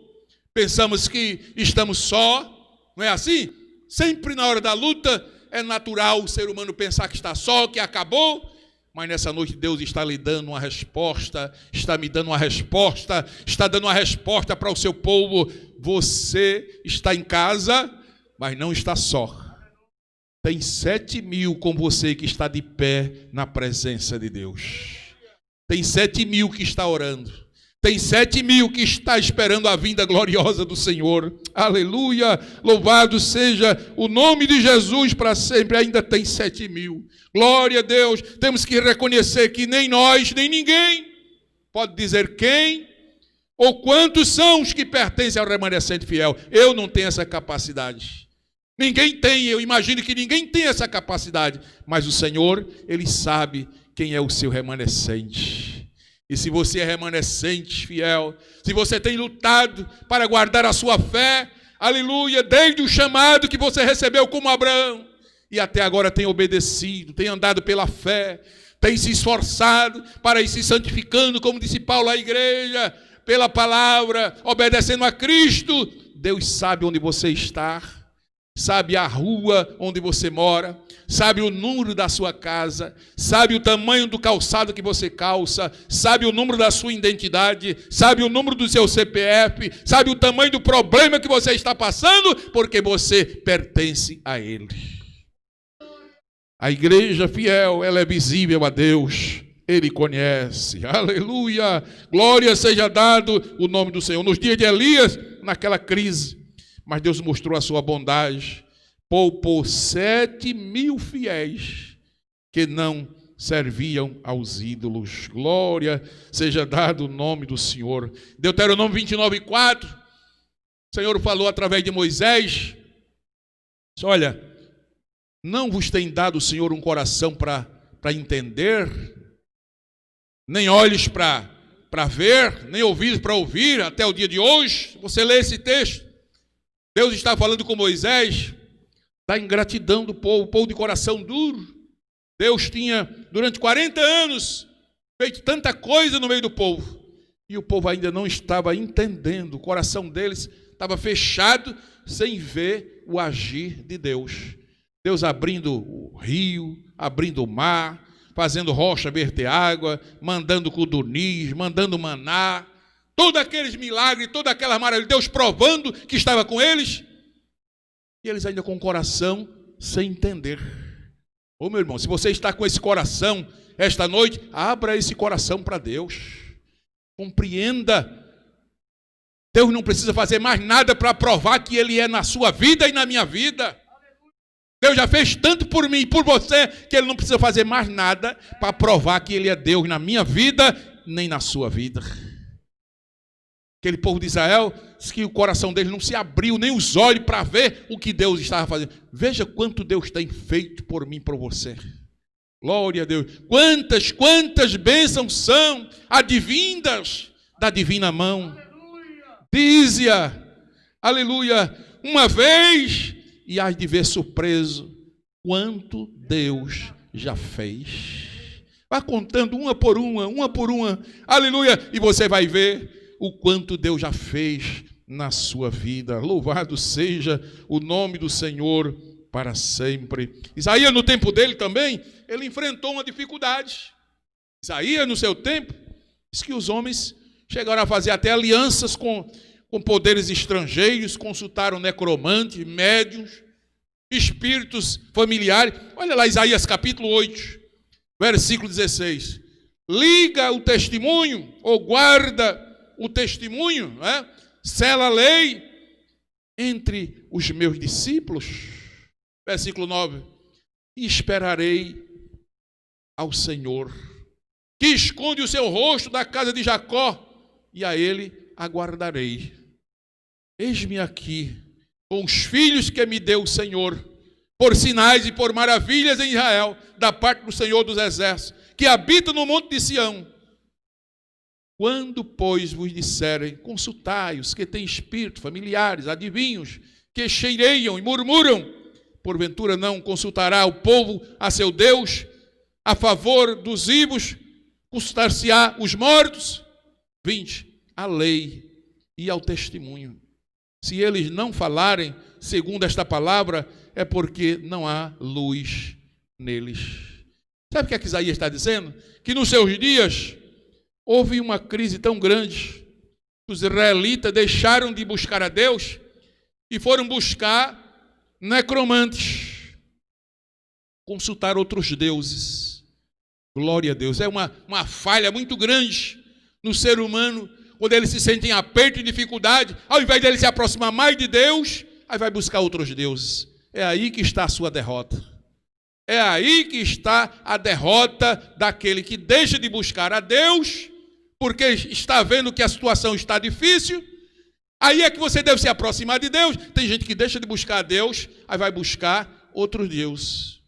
pensamos que estamos só, não é assim? Sempre na hora da luta é natural o ser humano pensar que está só, que acabou. Mas nessa noite Deus está lhe dando uma resposta, está me dando uma resposta, está dando uma resposta para o seu povo. Você está em casa, mas não está só. Tem 7.000 com você que está de pé na presença de Deus. Tem 7.000 que está orando. Tem 7.000 que está esperando a vinda gloriosa do Senhor. Aleluia! Louvado seja o nome de Jesus para sempre. Ainda tem 7.000. Glória a Deus. Temos que reconhecer que nem nós, nem ninguém pode dizer quem ou quantos são os que pertencem ao remanescente fiel. Eu não tenho essa capacidade. Ninguém tem, eu imagino que ninguém tem essa capacidade. Mas o Senhor, Ele sabe quem é o seu remanescente. E se você é remanescente fiel, se você tem lutado para guardar a sua fé, aleluia, desde o chamado que você recebeu como Abraão, e até agora tem obedecido, tem andado pela fé, tem se esforçado para ir se santificando, como disse Paulo à igreja, pela palavra, obedecendo a Cristo, Deus sabe onde você está, sabe a rua onde você mora, sabe o número da sua casa, sabe o tamanho do calçado que você calça, sabe o número da sua identidade, sabe o número do seu CPF, sabe o tamanho do problema que você está passando, porque você pertence a Ele. A igreja fiel, ela é visível a Deus, Ele conhece, aleluia, glória seja dado o nome do Senhor. Nos dias de Elias, naquela crise, mas Deus mostrou a sua bondade, poupou 7.000 fiéis que não serviam aos ídolos. Glória seja dado o nome do Senhor. Deuteronômio 29:4, o Senhor falou através de Moisés, olha, não vos tem dado o Senhor um coração para entender, nem olhos para ver, nem ouvidos para ouvir, até o dia de hoje. Você lê esse texto, Deus está falando com Moisés da ingratidão do povo, o povo de coração duro. Deus tinha, durante 40 anos, feito tanta coisa no meio do povo, e o povo ainda não estava entendendo, o coração deles estava fechado, sem ver o agir de Deus. Deus abrindo o rio, abrindo o mar, fazendo rocha verter água, mandando codorniz, mandando maná, todos aqueles milagres, toda aquela maravilha, Deus provando que estava com eles, e eles ainda com o coração sem entender. Ô meu irmão, se você está com esse coração esta noite, abra esse coração para Deus, compreenda. Deus não precisa fazer mais nada para provar que Ele é na sua vida e na minha vida. Deus já fez tanto por mim e por você, que Ele não precisa fazer mais nada para provar que Ele é Deus na minha vida, nem na sua vida. Aquele povo de Israel, disse que o coração deles não se abriu, nem os olhos para ver o que Deus estava fazendo. Veja quanto Deus tem feito por mim e por você. Glória a Deus. Quantas bênçãos são advindas da divina mão. Dize-a, aleluia, uma vez, e hás de ver surpreso quanto Deus já fez. Vá contando uma por uma, aleluia, e você vai ver o quanto Deus já fez na sua vida. Louvado seja o nome do Senhor para sempre. Isaías, no tempo dele também, ele enfrentou uma dificuldade. Isaías, no seu tempo, diz que os homens chegaram a fazer até alianças com poderes estrangeiros, consultaram necromantes, médiuns, espíritos familiares. Olha lá Isaías capítulo 8, versículo 16. Liga o testemunho, ou guarda o testemunho, sela a lei entre os meus discípulos. Versículo 9. E esperarei ao Senhor, que esconde o seu rosto da casa de Jacó, e a ele aguardarei. Eis-me aqui, com os filhos que me deu o Senhor, por sinais e por maravilhas em Israel, da parte do Senhor dos Exércitos, que habita no monte de Sião. Quando, pois, vos disserem, consultai os que têm espírito, familiares, adivinhos, que cheireiam e murmuram, porventura não consultará o povo a seu Deus, a favor dos vivos, consultar-se-á os mortos? 20. A lei e ao testemunho. Se eles não falarem segundo esta palavra, é porque não há luz neles. Sabe o que Isaías está dizendo? Que nos seus dias houve uma crise tão grande, os israelitas deixaram de buscar a Deus e foram buscar necromantes, consultar outros deuses. Glória a Deus. É uma falha muito grande no ser humano, quando ele se sente em aperto e dificuldade, ao invés de ele se aproximar mais de Deus, aí vai buscar outros deuses. É aí que está a sua derrota. É aí que está a derrota daquele que deixa de buscar a Deus, porque está vendo que a situação está difícil. Aí é que você deve se aproximar de Deus. Tem gente que deixa de buscar a Deus, aí vai buscar outros deuses.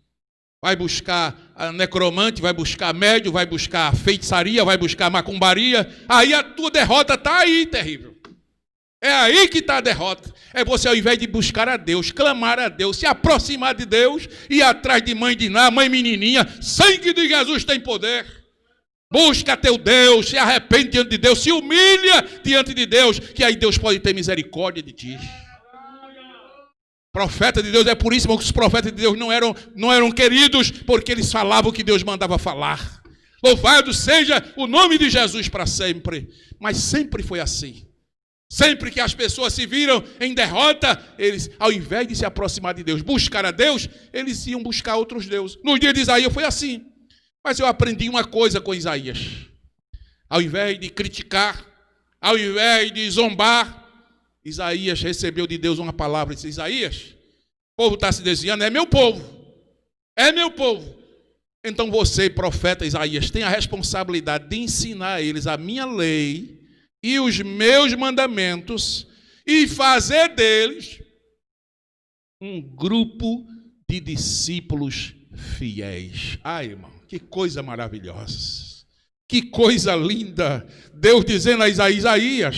Vai buscar a necromante, vai buscar médio, vai buscar a feitiçaria, vai buscar a macumbaria. Aí a tua derrota está aí, terrível. É aí que está a derrota. É você, ao invés de buscar a Deus, clamar a Deus, se aproximar de Deus, ir atrás de mãe Diná, mãe menininha. Sangue de Jesus tem poder. Busca teu Deus, se arrepende diante de Deus, se humilha diante de Deus, que aí Deus pode ter misericórdia de ti. Profeta de Deus, é por isso que os profetas de Deus não eram queridos, porque eles falavam o que Deus mandava falar. Louvado seja o nome de Jesus para sempre. Mas sempre foi assim. Sempre que as pessoas se viram em derrota, eles, ao invés de se aproximar de Deus, buscar a Deus, eles iam buscar outros deuses. No dia de Isaías foi assim. Mas eu aprendi uma coisa com Isaías. Ao invés de criticar, ao invés de zombar, Isaías recebeu de Deus uma palavra e disse: Isaías, o povo está se desviando, é meu povo. É meu povo. Então você, profeta Isaías, tem a responsabilidade de ensinar a eles a minha lei e os meus mandamentos e fazer deles um grupo de discípulos fiéis. Ai, irmão, que coisa maravilhosa. Que coisa linda. Deus dizendo a Isaías: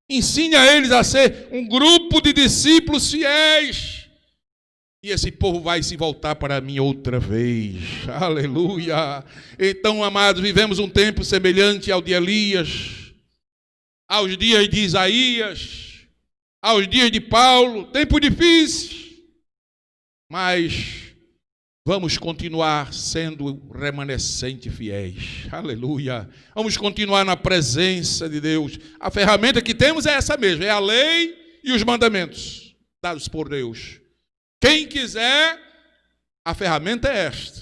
ensine a eles a ser um grupo de discípulos fiéis. E esse povo vai se voltar para mim outra vez. Aleluia. Então, amados, vivemos um tempo semelhante ao de Elias, aos dias de Isaías, aos dias de Paulo. Tempo difícil. Mas vamos continuar sendo remanescentes fiéis. Aleluia. Vamos continuar na presença de Deus. A ferramenta que temos é essa mesmo. É a lei e os mandamentos dados por Deus. Quem quiser, a ferramenta é esta.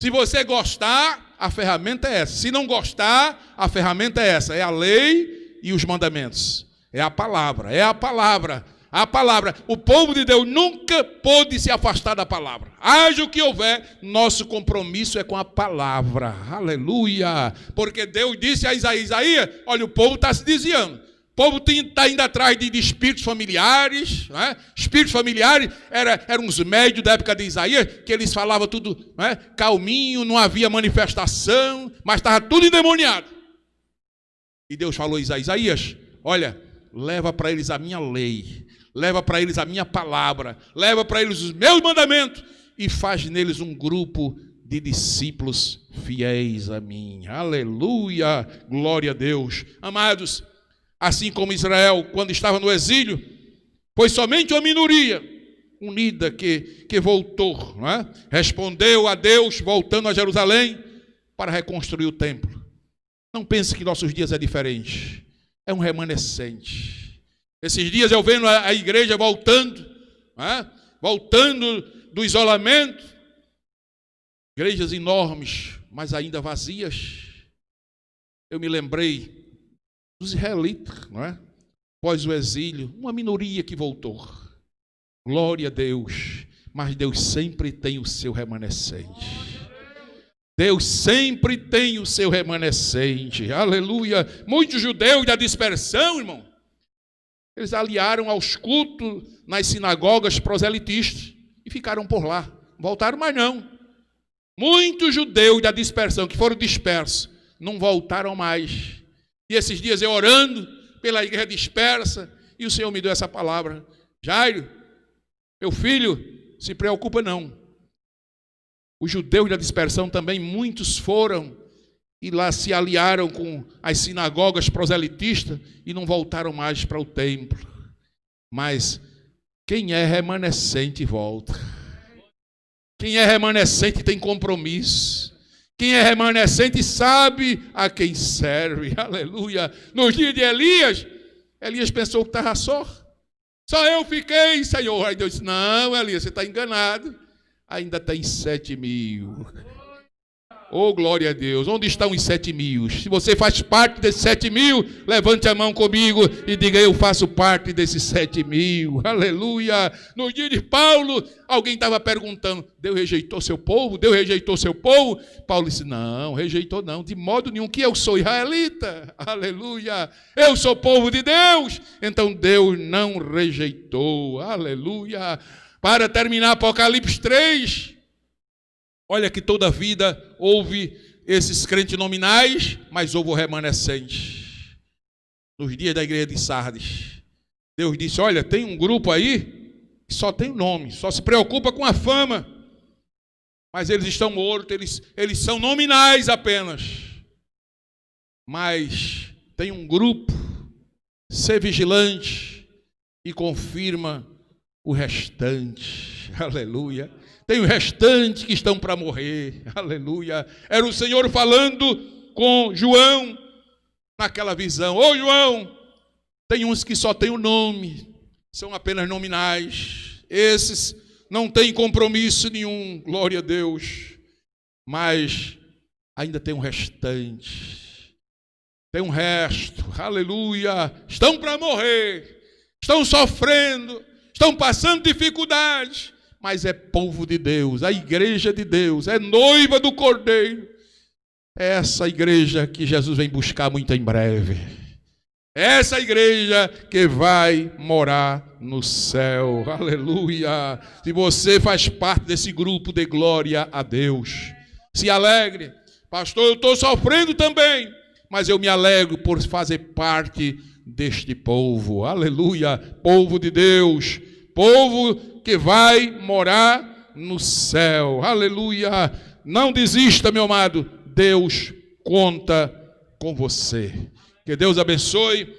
Se você gostar, a ferramenta é essa. Se não gostar, a ferramenta é essa. É a lei e os mandamentos. É a palavra. É a palavra. A palavra. O povo de Deus nunca pôde se afastar da palavra. Haja o que houver, nosso compromisso é com a palavra. Aleluia. Porque Deus disse a Isaías: olha, o povo está se desviando. O povo está indo atrás de espíritos familiares. Né? Espíritos familiares eram os médios da época de Isaías, que eles falavam tudo, né? Calminho, não havia manifestação, mas estava tudo endemoniado. E Deus falou a Isaías: olha, leva para eles a minha lei, leva para eles a minha palavra, leva para eles os meus mandamentos e faz neles um grupo de discípulos fiéis a mim. Aleluia, glória a Deus. Amados, assim como Israel, quando estava no exílio, foi somente uma minoria unida que voltou, não é? Respondeu a Deus, voltando a Jerusalém, para reconstruir o templo. Não pense que nossos dias é diferente. É um remanescente. Esses dias eu vendo a igreja voltando, não é? Voltando do isolamento. Igrejas enormes, mas ainda vazias. Eu me lembrei dos israelitas, não é? Após o exílio, uma minoria que voltou. Glória a Deus. Mas Deus sempre tem o seu remanescente. Deus sempre tem o seu remanescente. Aleluia. Muitos judeus da dispersão, irmão, eles aliaram aos cultos nas sinagogas proselitistas e ficaram por lá. Não voltaram mais não. Muitos judeus da dispersão que foram dispersos não voltaram mais. E esses dias eu orando pela igreja dispersa, e o Senhor me deu essa palavra: Jairo, meu filho, se preocupa não. Os judeus da dispersão também, muitos foram e lá se aliaram com as sinagogas proselitistas e não voltaram mais para o templo. Mas quem é remanescente volta. Quem é remanescente tem compromisso. Quem é remanescente sabe a quem serve. Aleluia. Nos dias de Elias, Elias pensou que estava só. Só eu fiquei, Senhor. Aí Deus disse: não, Elias, você está enganado. Ainda tem 7.000. Oh, glória a Deus. Onde estão os 7.000? Se você faz parte desses 7.000, levante a mão comigo e diga: eu faço parte desses 7.000. Aleluia. No dia de Paulo, alguém estava perguntando: Deus rejeitou seu povo? Deus rejeitou seu povo? Paulo disse: não, rejeitou não, de modo nenhum, que eu sou israelita. Aleluia. Eu sou povo de Deus. Então Deus não rejeitou. Aleluia. Para terminar, Apocalipse 3. Olha que toda a vida houve esses crentes nominais, mas houve o remanescente. Nos dias da igreja de Sardes, Deus disse: olha, tem um grupo aí que só tem nome, só se preocupa com a fama, mas eles estão mortos, eles são nominais apenas. Mas tem um grupo, ser vigilante e confirma o restante. Aleluia. Tem o restante que estão para morrer. Aleluia. Era o Senhor falando com João naquela visão. Ô João, tem uns que só têm o nome, são apenas nominais. Esses não têm compromisso nenhum, glória a Deus. Mas ainda tem um restante. Tem um resto. Aleluia. Estão para morrer. Estão sofrendo. Estão passando dificuldades. Mas é povo de Deus, a igreja de Deus, é noiva do Cordeiro. É essa igreja que Jesus vem buscar muito em breve. É essa igreja que vai morar no céu. Aleluia. Se você faz parte desse grupo, de glória a Deus. Se alegre. Pastor, eu estou sofrendo também, mas eu me alegro por fazer parte deste povo. Aleluia. Povo de Deus. Povo que vai morar no céu. Aleluia. Não desista, meu amado. Deus conta com você. Que Deus abençoe.